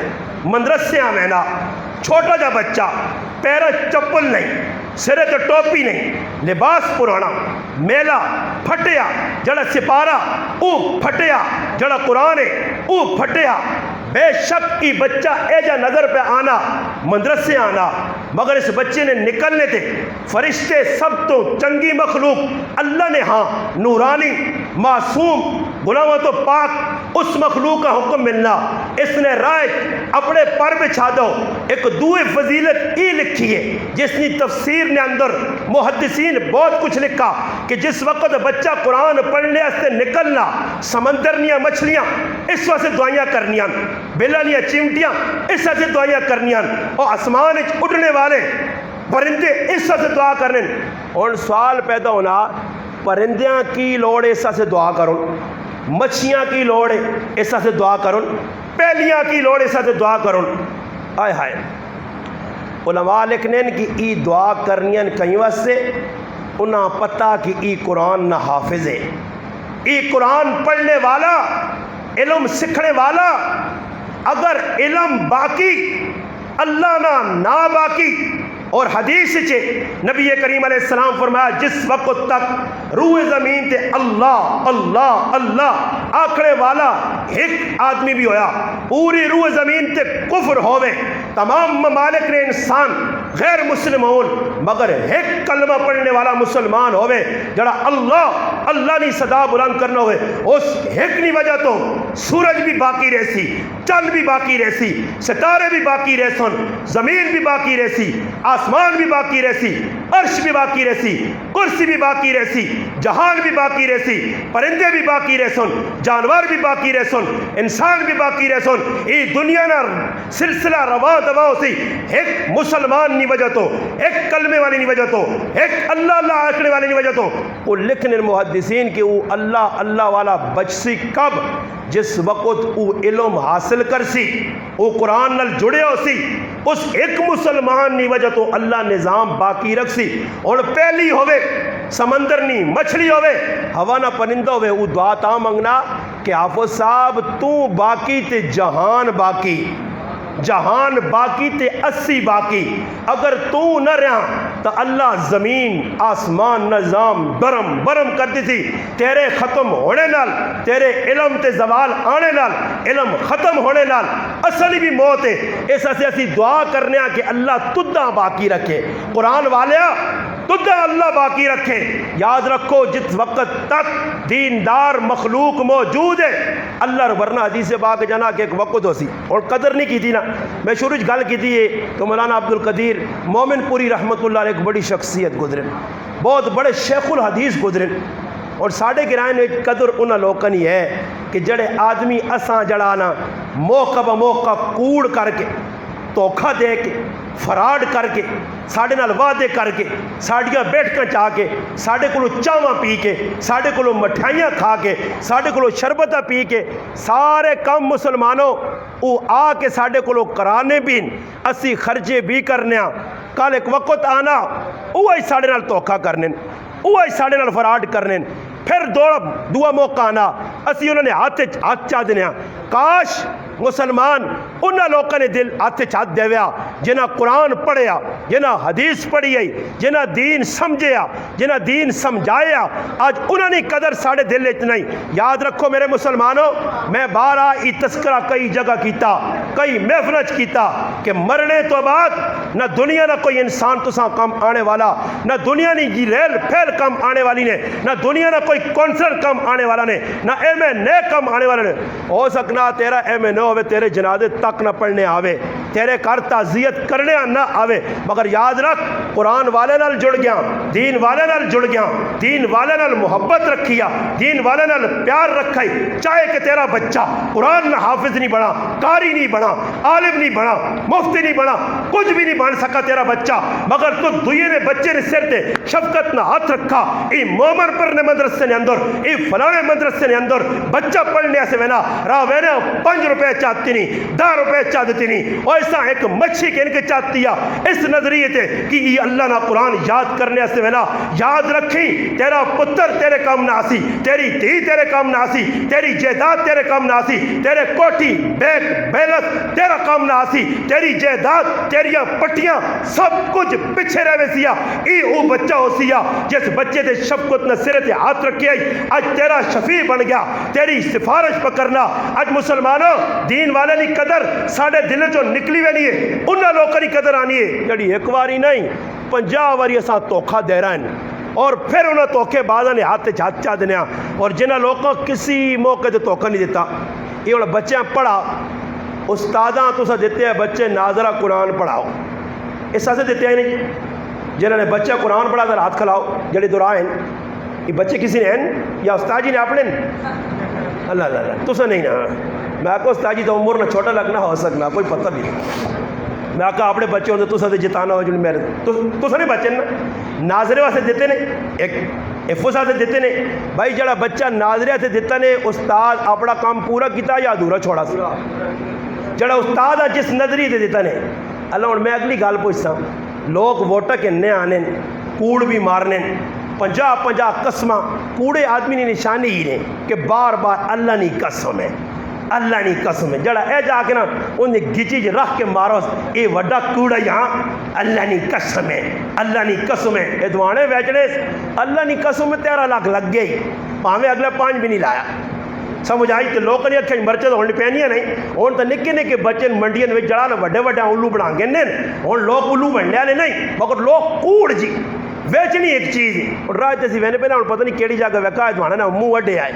مدرسے آمینا چھوٹا جا بچہ پیرہ چپل نہیں سرے تو ٹوپی نہیں لباس پرانا میلا پھٹیا جڑا سپارہ او پھٹیا جڑا قرآن ہے او پھٹیا، بے شک کی بچہ ایجا نظر پہ آنا مدرسے آنا، مگر اس بچے نے نکلنے تھے فرشتے سب تو چنگی مخلوق اللہ نے ہاں نورانی معصوم غلامہ تو پاک اس مخلوق کا حکم ملنا، اس نے رائے اپنے پر بچھا دو۔ ایک دوئے فضیلت ہی لکھی ہے جس نے تفسیر نے اندر محدثین بہت کچھ لکھا کہ جس وقت بچہ قرآن پڑھنے سے نکلنا سمندرنیاں مچھلیاں اس وقت سے دعائیاں کرنیاں، بلانیاں چمٹیاں اس وقت سے دعائیاں کرنیاں، اور آسمان اٹھنے والے پرندے اس وقت سے دعا کرنے، اور سوال پیدا ہونا پرندیاں کی لوڑ اس وقت سے دعا کرو، مچھیاں کی لوڑ اس وقت سے دعا کرو، پہلیاں کی لوڑ اس وقت سے دعا کرو، آئے ہائے علماء لکھنے کی ای دعا کرنیاں کہیں واسطے انہاں پتہ کہ ای قرآن نہ حافظ ہے، ای قرآن پڑھنے والا، علم سکھنے والا، اگر علم باقی اللہ نہ باقی۔ اور حدیث چے نبی کریم علیہ السلام فرمایا جس وقت تک روح زمین تے اللہ اللہ اللہ آکھنے والا ایک آدمی بھی ہویا، پوری روح زمین تے کفر ہوئے، تمام ممالک نے انسان غیر مسلم ہون، مگر ایک کلمہ پڑھنے والا مسلمان ہوئے جڑا اللہ اللہ نہیں صدا بلند کرنا ہوئے، اس ایک نہیں وجہ تو سورج بھی باقی رہسی، چند بھی باقی رہسی، ستارے بھی باقی رہسن، زمین بھی باقی رہسی، آسمان بھی باقی رہسی، عرش بھی باقی رہسی، کرسی بھی باقی رہسی، جہان بھی باقی رہسی، پرندے بھی باقی رہسن، جانور بھی باقی رہسن، انسان بھی باقی رہسن، ای دنیا نا سلسلہ رواں دواں سی ایک مسلمان نہیں وجہ تو، ایک کلمے والی نہیں وجہ تو، ایک اللہ اللہ آکھنے والی نہیں وجہ تو۔ وہ لکھنے محدثین کہ وہ اللہ اللہ والا بچسی کب؟ جس وقت وہ علم حاصل کرسی، وہ قرآن نال جڑے ہو سی، اس ایک مسلمان نہیں وجہ تو اللہ نظام باقی رکھ سی۔ اور پہلی ہوئے سمندر نہیں مچھلی ہوئے ہوا نہ پرندہ ہوئے، وہ دعا تا منگنا کہ حافظ صاحب تو باقی تے جہان باقی، جہان باقی تے اسی باقی، اگر تو نہ رہا تو اللہ زمین آسمان نظام برم برم کر دی تھی، تیرے ختم ہونے نال، تیرے علم تے زوال آنے نال، علم ختم ہونے نال اصلی بھی موت ہے۔ اس سے اسی دعا کرنے کہ اللہ تدہ باقی رکھے، قرآن والیا تدہ اللہ باقی رکھے۔ یاد رکھو جس وقت تک دیندار مخلوق موجود ہے اللہ ورنہ حدیث پاک جانا کہ ایک وقت ہو سی اور قدر نہیں کی تھی نا۔ میں شروع گل کی تھی تو مولانا عبد القدیر مومن پوری رحمت اللہ علیہ ایک بڑی شخصیت گزرے، بہت بڑے شیخ الحدیث گزرے، اور ساڑھے گرائیں میں قدر انہاں لوگوں ہی ہے کہ جڑے آدمی اساں جڑانا موقع بموقع کوڑ کر کے، دھوکھا دے کے، فراڈ کر کے، ساڑھے نال وعدے کر کے، ساڑھیاں بیٹھ کر چاہ کے، ساڑھے کلو چاواں پی کے، ساڑھے کلو مٹھائیاں کھا کے، ساڑھے کلو شربتہ پی کے، سارے کم مسلمانوں وہ آ کے ساڑھے کلو کرانے بھی اسی خرچے بھی کرنے، کل ایک وقت آنا وہی ساڑھے نال دھوکھا کرنے، وہی ساڑھے نال فراڈ کرنے، پھر دعا موقع آنا اسی انہوں نے ہاتھ چاہ دینے۔ کاش مسلمان انہاں لوگوں نے دل ہاتھ ہاتھ دے ویا جنہاں قرآن پڑھیا، جنہاں حدیث پڑھی آئی، جنہاں دین سمجھیا، جنہاں دین سمجھایا، آج انہاں نے قدر ساڑھے دل اتنا ہی۔ یاد رکھو میرے مسلمانوں، میں بارہ ای تذکرہ کئی جگہ کیتا، کئی محفلج کیتا کہ مرنے تو بعد نہ دنیا نہ کوئی انسان تساں کم آنے والا، نہ دنیا نے جی ریل پھیل کم آنے والی نے، نہ دنیا نہ کوئی کونسلر کم آنے والا نے، نہ ایم این اے کم آنے والا نے۔ ہو سکنا تیرا ایم این اے ہوئے تیرے جنازے تک نہ پڑھنے آوے، تیرے گھر تعزیت کرنے نہ آوے، مگر یاد رکھ قرآن والے نال جڑ گیا، دین والے نال جڑ گیا، دین والے نال محبت رکھیا، دین والے نال پیار رکھائی، چاہے کہ تیرا بچہ قرآن نہ حافظ نہیں بنا، قاری نہیں بنا، عالم نہیں بنا، مفتی نہیں بنا، کچھ بھی نہیں بن سکا تیرا بچہ، مگر تو دوئے نے بچے نے سر تے شفقت نہ ہاتھ رکھا، ای مومن پر نے مدرسے نے اندر، ای فلانے مدرسے نے اندر بچہ پڑھنے سے وینا راہ وینا 5 روپے چاہتی نہیں، 10 روپے چاہتی نہیں، اور ایسا ایک مچھی کے ان کے چاہتی ہے اس نظریے تے کہ یہ اللہ نہ قرآن یاد کرنے سے وینا۔ یاد رکھی تیرا پتر تیرے کام نہ آسی، تیری دھی تیرے کام نہ آسی، تیری جائیداد تیرے کام نہ آسی، تیرے کوٹھی بیک بیلس تیرا کام نہ آسی، تیری جائیداد تیریاں پٹیاں سب کچھ پیچھے رہے سیا، ای او بچہ ہو سیا جس بچے دے شفقت نہ سرے تے ہاتھ رکھے آئی، آج تیرا شفیع بن گیا، تیری سفارش پکرنا۔ آج مسلمانوں دین والے نہیں قدر ساڑھے دل جو نکلی ہوئی نہیں ہے، انہاں لوگوں کی قدر آنی ہے جڑی ایک واری نہیں 50 واری اساں دھوکھا دے رہے ہیں، اور پھر انہاں دھوکے بازاں نے ہاتھ چاہ دینے، اور جنہاں لوگوں کسی موقع تے دھوکا نہیں دیتا۔ یہ ہن بچیاں پڑھا استاداں تساں دیتے ہیں بچے ناظرہ قرآن پڑھاؤ، اس سے دیتے ہیں نہیں جنہوں نے بچہ قرآن پڑھا کر ہاتھ کھلاؤ جڑے دورائیں یہ بچے کسی نے ہیں یا استاد جی نے اپنے اللہ اللہ تسا نہیں نا، میں آکا استاد جی تو عمر نہ چھوٹا لگنا ہو سکنا کوئی پتہ بھی نہیں، میں آکا اپنے بچے ہوتے تسا دے جتانا ہو جو میرے تسا نہیں بچے نا ناظرے واسطے دیتے نے، ایک افوسا سے دیتے نے بھائی جڑا بچہ ناظرے سے دیتا نے استاد اپنا کام پورا کیتا یا ادھورا چھوڑا سی، جڑا استاد جس نظریے سے دیتا نے۔ اللہ اور میں اگلی گال پوچھتا لوگ ووٹا کے آنے کوڑ بھی مارنے 50 قسماں کوڑے آدمی نے نشانی ہی نے کہ بار بار اللہ نہیں قسم ہے، اللہ نہیں قسم ہے، جڑا اے جا کے نا انہیں گچی جی رکھ کے مارو اے وڈا کوڑا یہاں اللہ نہیں قسم ہے، اللہ نہیں قسم ہے، اے دوانے ویچنے اللہ نہیں قسم ہے 13 لاکھ لگ گئی، پاہمیں اگلے 5 بھی نہیں لایا۔ سمجھ آئی کہ لوگ نہیں اکھیں مرچے تو ہونے پہنیاں نہیں، ہون تو نکے نکے بچے منڈیاں میں جڑا لے وڈے وڈے اولو بنا گے نہیں، ہون لوگ اولو بننے والے نہیں، مگر لوگ کوڑ جی ویچنی ایک چیز ہے۔ اور راج تسی وینے پہ نا پتہ نہیں کیڑی جگہ ویکا ہے دوانا نا منہ وڈے آئے،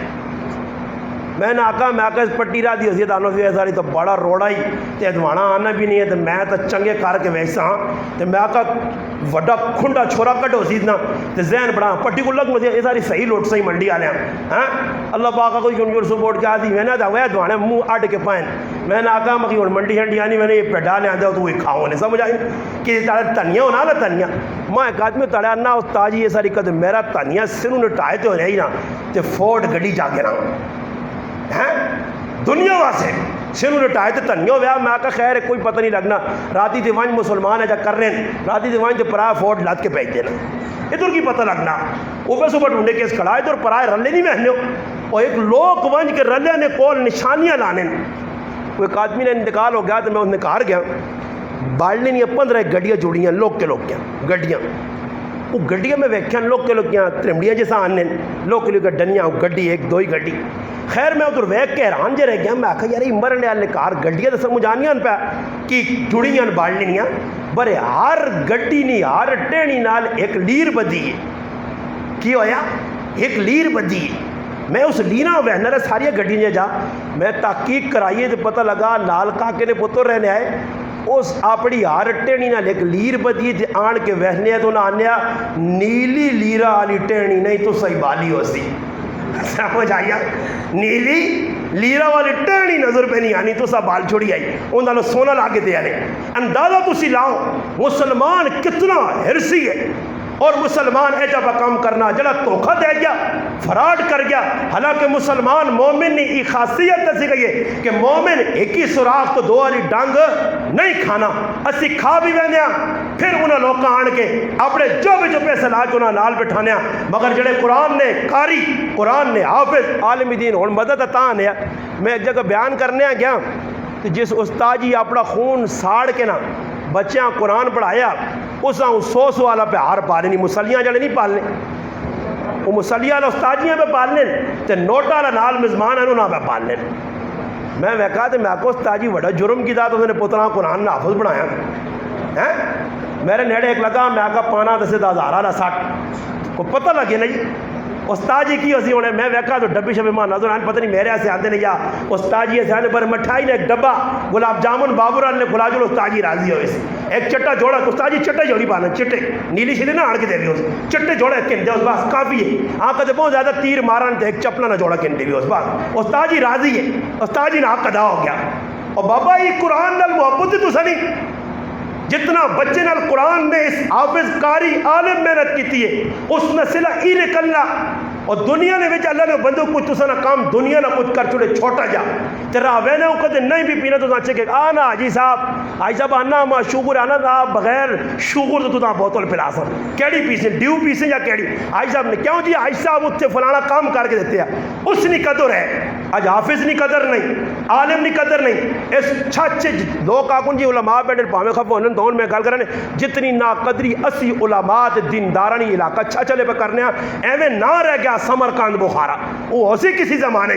میں نے آکا اس پٹی را دی حسیت آنو سی ایساری تو بڑا روڑا ہی تے دوانا آنا بھی نہیں ہے، تو میں تو چنگے کار کے ویسا ہاں، تو میں آکا وڈا کھنڈا چھوڑا کٹو سیدنا تو ذہن بڑا پٹی کو لگ مجھے یہ ساری صحیح لوٹ صحیح منڈی آلے ہیں اللہ پاکا کوئی جنجور سپورٹ کیا دی میں نے دعوی دوانے منہ اڈ کے پائیں، میں نے آکا مکی منڈی ہنڈی آنی میں نے یہ پیڈا لے آندے تو وہ کھاؤں نے سمجھ آئی کہ تاڑے تنیا ہونا نا تنیا میں ایک آدمی تاڑے آنا استاد جی یہ ساری کہتے میرا تنیا سنوں نے ٹائے تو رہی نا تے فورڈ گڑی جا کے رہا دنیا واسے سنوں لٹائے تو تنیو ویا میں آکا خیر ہے کوئی پتہ نہیں لگنا راتی دیوان مسلمان ہے جا کر رہے ہیں راتی دیوان جو پرائے فورڈ لات کے بیچ دینا ادھر کی پتہ لگنا اوپر صبح ڈھونڈے کیس کھڑا ہے تو پرائے رلے نہیں مہنے اور ایک لوگ ونج کے رلے نے کول نشانیاں لانے وہ ایک آدمی نے انتقال ہو گیا تو میں انہیں کار گیا بالنے نہیں 15 گڈیاں جوڑیاں لوگ کے لوگ کیا گڈیاں وہ گڈیاں میں ویکھیاں لوگ کے لوگ کیا ترمڑیاں جیسا آنے لوگ کے لوگ ڈنیاں گڈی ایک دو ہی گڈی خیر میں ادھر ویک کے حیران جے رہ گیا میں آکھا یار مرنے والے کار گڈیاں تو سمجھ آنیاں پہ کہ جڑیاں بالنے نہیں برے ہر گڈی نہیں ہر ٹہنی نال ایک لیر بدی ہے کی ہویا ایک لیر بدی ہے میں اس لینا وہنر ساری گڈیاں جا میں تحقیق کرائیے تو پتہ لگا لال کاکے نے پتر رہنے آئے اس اپنی ہر ٹہنی نال ایک لیر بدی تے آن کے وہنے تو نہ آنیا نیلی لیرا والی ٹہنی نہیں تو صحیح بالی ہو سی سمجھ آئی نیلی لیرا والی ٹہنی نظر پہ نہیں آنی تو سا بال چھوڑی آئی انہوں نے سونا لا کے دیا رہے اندازہ تو سی لاؤ مسلمان کتنا ہرسی ہے اور مسلمان ایجا کام کرنا جلا دھوکہ دے گیا فراڈ کر گیا حالانکہ مسلمان مومن نے ایک خاصیت دسی گئی ہے کہ مومن ایک ہی سوراخ تو 2 والی ڈانگ نہیں کھانا اسی کھا بھی ویندے پھر انہاں لوگ آن کے اپنے جو پیسے لا کے انہاں نال بٹھانے مگر جڑے قرآن نے قاری قرآن نے حافظ عالم دین ہن مدد عطا نے میں ایک جگہ بیان کرنے گیا کہ جس استاد جی اپنا خون ساڑ کے نا بچیاں قرآن پڑھایا اس 100 والا پہ ہار پالنے نہیں مسلیاں جڑے نہیں پالنے وہ مسلیاں والا استادیاں پہ پالنے تے نوٹا والا نال مزمان ہے انہوں پہ پالنے میں کہا تو میں کو استاد جی بڑا جرم کی انہوں نے پترا قرآن نے حافظ بنایا میرے نیڑے ایک لگا میں کہا پانا 10,000 والا 60 کو پتہ لگے نہیں استاد جی کی ہوسی ہونے میں ویکھا تو ڈبی شبی ماں نظر آنے پتہ نہیں میرے سے آتے نہیں یا استاد جی سے آنے پر مٹھائی نے ایک ڈبا گلاب جامن بابر نے کھلا جو استاد جی راضی ہوئے سے ایک چٹا جوڑا استاد جی چٹے جوڑی پانا چٹے نیلی شیدے نہ آڑ کے دے بھی اس چٹے جوڑے کن دے اس بات کافی ہے آنکھ دے بہت زیادہ تیر مارن تے ایک چپلا نہ جوڑا کن دے بھی اس بات استاد جی راضی ہے استاد جی نے حق ادا ہو گیا اور بابا یہ قرآن نال محبت تو سنی جتنا بچے نال قرآن نے اس حافظ قاری عالم محنت کی ہے اس نے صلح ای نکلنا اور دنیا نے وچ اللہ نے بندوں کچھ تو سنا کام دنیا نہ کچھ کر چھوڑے چھوٹا جا تیرا وینے او کدے نہیں بھی پینا تو نہ کہ آنا حاجی صاحب آنا ما شوگر آنا دا بغیر شوگر تو تا بوتل پلا سن کیڑی پیسیں ڈیو پیسیں یا کیڑی حاجی صاحب نے کیوں جی حاجی صاحب اتنے فلانا کام کر کے دیتے ہیں اس نے قدر ہے آج حافظ نہیں قدر نہیں عالم نہیں قدر نہیں اس چھچے لوگ آکن جی علماء بیٹھے پاویں خفو انہوں دون میں گل کرنے جتنی ناقدری اسی علماء دیندارانی علاقہ اچھا چلے پہ کرنے ایویں نہ رہ گیا سمرقند بخارا وہ اسی کسی زمانے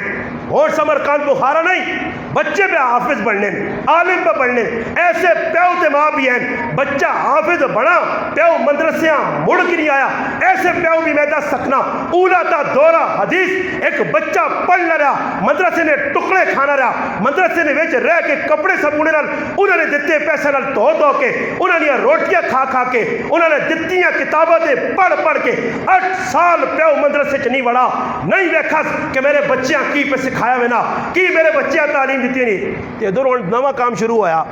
اور سمرقند بخارا نہیں بچے پہ حافظ بڑھنے عالم پہ بڑھنے ایسے پیو تے ماں بھی ہیں بچہ حافظ بڑھا پیو مدرسیاں مڑ کے نہیں آیا ایسے پیو بھی میں دس سکنا اولا تا دورہ حدیث ایک بچہ پڑھ نہ رہا مدرسے نے ٹکڑے کھانا رہا مدرسے نے ویچ رہ کے کپڑے سبونے نال انہوں نے دیتے پیسے نال دھو کے انہوں نے روٹیاں کھا کھا کے انہوں نے دتیاں کتابیں پڑھ کے 8 سال پیو مدرسے چ نہیں وڑا نہیں ویکھا کہ میرے بچیاں کی پہ سکھایا میں نا کی میرے بچیاں تعلیم دیتی نہیں تے ادھر نواں کام شروع ہویا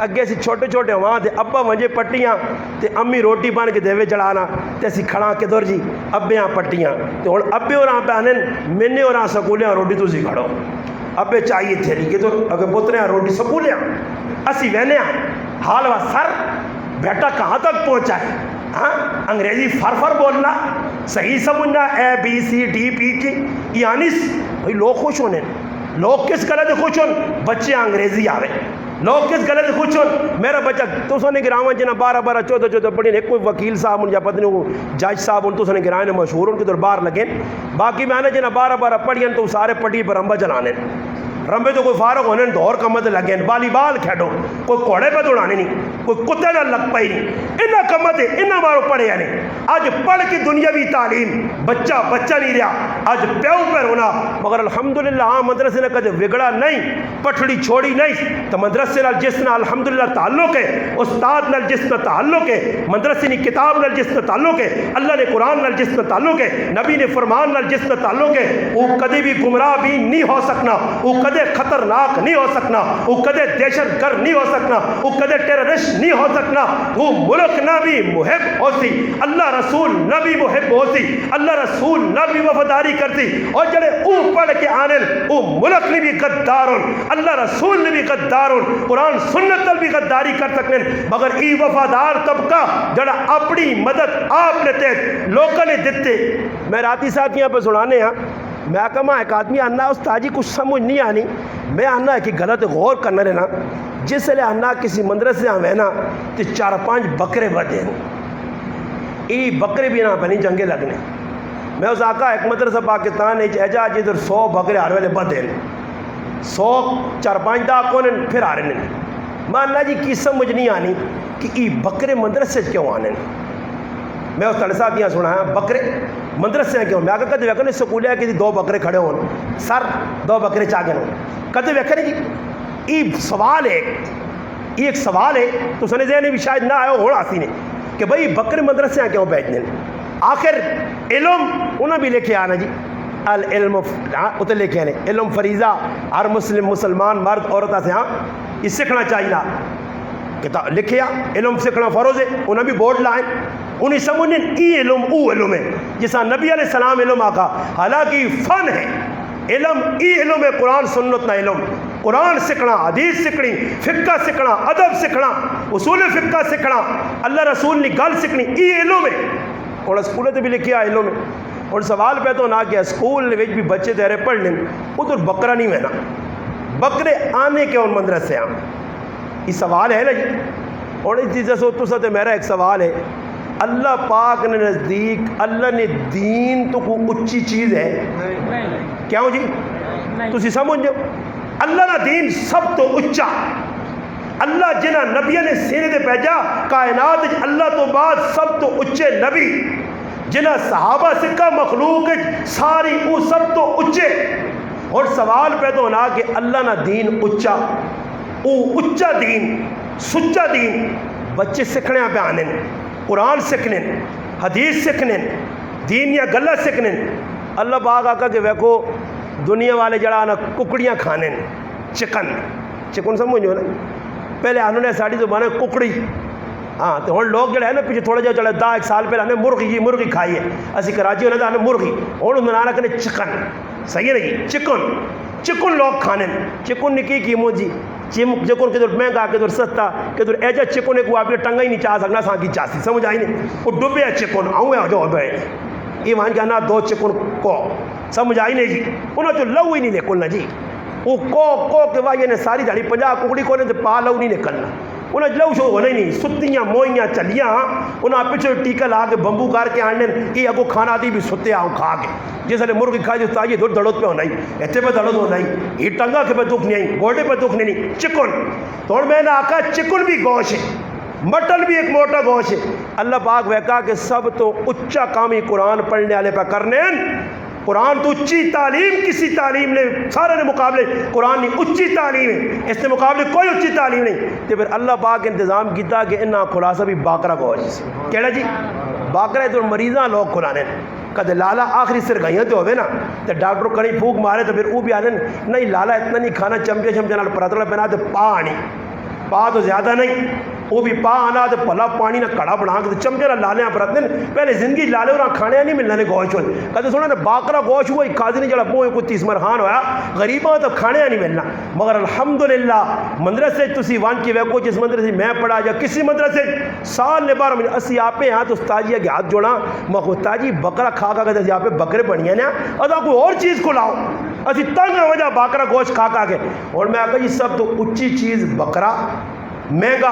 اگے سی چھوٹے چھوٹے وہاں تے ابا ونجے پٹیاں تے امی روٹی بن کے دیوے چڑھانا تے اسی کھڑا کے دور جی ابیاں پٹیاں تے ہن ابے اور پہ آنے مینے اور سکولیاں روٹی تسی کھڑو ابے چاہیے تھیری کہ تو اگر پترے روٹی سکولیاں اسی وہنے حال وا سر بیٹا کہاں تک پہنچا ہے ہاں انگریزی فر بولنا صحیح سمجھنا اے بی سی ڈی پی کی یانس بھائی لوگ خوش ہونے لوگ کس گلے سے خوش ہون بچے انگریزی آوے لوگ کس گلے سے خوش ہون میرا بچہ تو سنے گراواں جنا 12 14 پڑھی نے کوئی وکیل صاحب یا پتہ نہیں جج صاحب ان تو سنے گرانے مشہور ان کے دربار لگے باقی میں نے جنا 12 پڑھی تو سارے پٹی پر رمبا چلانے رمبے تو کوئی فارغ ہونے دور کمت لگے والی بال کھیڈو کوئی گھوڑے پہ دوڑانے نہیں کوئی کتے نہ لگ پائی نہیں انہاں کمت ہے انہاں مارو پڑھے یعنی آج پڑھ کی دنیاوی تعلیم بچہ نہیں رہا آج پیو پر ہونا مگر الحمدللہ ہاں مدرسے نے کدے بگڑا نہیں پٹھڑی چھوڑی نہیں تو مدرسے نال جس نال الحمدللہ تعلق ہے استاد نال جس نال تعلق ہے مدرسے کی کتاب نال جس نال تعلق ہے اللہ نے قرآن نال جس نال تعلق ہے نبی نے فرمان نال جس نال تعلق ہے وہ کدے بھی گمراہ بھی نہیں ہو سکنا وہ کدے خطرناک نہیں ہو سکنا وہ کدے دہشت گرد نہیں ہو سکنا وہ کدے ٹیررسٹ نہیں ہو سکنا وہ ملک نہ بھی محب ہو سی اللہ رسول نہ بھی محب ہو سی اللہ رسول نہ بھی وفاداری کرتی اور جڑے او پڑھ کے آنے او ملک نے بھی غدارون اللہ رسول نے بھی غدارون قرآن سنت بھی غداری کر سکنے مگر ای وفادار طبقہ جڑا اپنی مدد آپ نے تحت لوگوں نے دیتے میں راتی ساتھیاں پہ سنانے ہاں میں کہا ایک آدمی آنا استاجی کچھ سمجھ نہیں آنی میں آنا ہے کہ غلط غور کرنا رہنا جس لئے آنا کسی مدرسے آوے نا تو 4-5 بکرے بدے ای بکرے بھی نہ بنی جنگے لگنے میں اس آقا ایک مدرسہ پاکستان ہے ایجا جدھر 100 بکرے ہر ویلے بدے 100 4-5 دا کونے پھر آ رہے ہیں میں اللہ جی کی سمجھ نہیں آنی کہ ای بکرے مدرسے کیوں آنے میں اس تڑسا دیا سنا ہے بکرے مدرسے ہیں کیوں میں آگا کدے ویکھنے سکولے ہے کہ 2 بکرے کھڑے ہوں سر 2 بکرے چاہ گئے ہوں کدے ویکھنے جی ای سوال ہے یہ ایک سوال ہے تو سنے ذہنے بھی شاید نہ آئے ہونا آسی نے کہ بھئی بکرے مدرسے ہیں کیوں بیٹھنے آخر علم انہوں بھی لکھے آنا جی العلم اتنے لکھے آنے علم فریضہ ہر مسلمان مرد عورتہ سے ہاں یہ سکھنا چاہیے کتاب لکھے علم سکھنا فروز ہے انہیں بھی بورڈ لائیں انہیں سمجھنے ای علم او علم ہے جیسا نبی علیہ السلام علم آقا حالانکہ فن ہے علم ای علم ہے قرآن سنت نہ علم قرآن سکھنا حدیث سکھنی فقہ سکھنا ادب سکھنا اصول فقہ سکھنا اللہ رسول نے گل سکھنی ای علم ہے اور اسکولے تو بھی لکھیا علم ہے اور سوال پہ تو نہ کیا اسکول بھی بچے تیرے پڑھ لیں ادھر بکرا نہیں مہنا بکرے آنے کے ان مدرسے ہیں یہ سوال ہے نا جی اور اس چیز سے تو ساتھ میرا ایک سوال ہے اللہ پاک نے نزدیک اللہ نے دین تو کوئی اچھی چیز ہے کیا ہو جی تسی سمجھو اللہ نے دین سب تو اچھا اللہ جنہ نبی نے سینے دے بھیجا کائنات اللہ تو بعد سب تو اچھے نبی جنہ صحابہ سکھا مخلوق ساری وہ سب تو اچھے اور سوال پیدا ہونا کہ اللہ نہ دین اچھا او اچھا دین سچا دین بچے سکھنے پہ آنے قرآن سکھنے حدیث سکھنے دین یا گلہ سکھنے اللہ پاک آقا کہ ویکھو دنیا والے جڑا نا ککڑیاں کھانے چکن سمجھو نا پہلے انہوں نے ساڑی زبان ہے ککڑی ہاں تو ہوں لوگ جڑے ہیں نا پیچھے تھوڑا جہا چلے 1 سال پہلے ہمیں مرغی کھائی ہے اسی کراچی ہونے ہمیں مرغی ہوں منانا کرنے چکن صحیح ہے نا جی چکن لوگ کھانے چکن نکی قیمت جی چکن کدھر مہنگا کدھر سستا کدھر ایجا چکن ایک وہ آپ نے ٹنگا ہی نہیں چاہ سکنا ساں کی چاسی سمجھ آئی نہیں وہ ڈبے چکن آؤں ہے جو ہوئے یہ مان کہنا 2 چکن کو سمجھ آئی نہیں جی انہوں جو لو ہی نہیں نکلنا جی وہ کو کے واجہ نے ساری دھاڑی 50 ککڑی کو نے پا لو نہیں نکلنا انہیں لو شو ہونا ہی نہیں ستیاں موئیاں چلیاں انہیں پچھے ٹیکا لا کے بمبو کار کے آنے یہ اگو کھانا دی بھی ستے آؤں کھا کے جس نے مرغی کھائی جو تاجی دھڑ دھڑوت پہ ہونا ہی ایتے پہ دھڑوت ہونا ہی یہ ٹنگا کے پہ دکھ نہیں آئی گوڑے پہ دکھ نہیں چکن تو میں نے آکا چکن بھی گوشت ہے مٹن بھی ایک موٹا گوشت ہے اللہ پاک ویکا کہ سب تو اچھا کامی قرآن پڑھنے والے پہ کرنے قرآن تو اچھی تعلیم کسی تعلیم نے سارے نے مقابلے قرآن نے اچھی تعلیم ہے اس نے مقابلے کوئی اچھی تعلیم نہیں تو پھر اللہ پاک انتظام کیتا کہ انہا خلاصہ بھی باقرہ گوشت کہنا جی باقرہ تو مریضاں لوگ کھلانے کدے لالا آخری سرگائیاں تو ہوئے نا تو ڈاکٹر کہیں پھوک مارے تو پھر وہ بھی آنے نہیں لالا اتنا نہیں کھانا چمچے نال پراتڑا پہنا تو پا آنی پا تو زیادہ نہیں وہ بھی پا آنا تو پلا پانی نہ کڑا بنا کے چمچے نہ لالے برتنے پہلے زندگی لالے اور کھانے نہیں ملنا نے گوشت ہوئے کہتے سونا نے باقرا گوشت ہوا قاضی نے جڑا پوئے کوئی 30 مرخان ہویا غریباں تو کھانے نہیں ملنا مگر الحمدللہ مدرسے تسی وان کی ویکو جس مدرسے میں پڑھا یا کسی مدرسے سال نے بار اسی آپ ہاں تو استاجی کے ہاتھ جوڑا میں استاجی بکرا کھا کھا کے یہاں پہ بکرے بنی نا ادا کوئی اور چیز کو لاؤ اسی تنگ ہو جا باقرا گوشت کھا کھا کے اور میں آگا یہ سب تو اچھی چیز بکرا مہنگا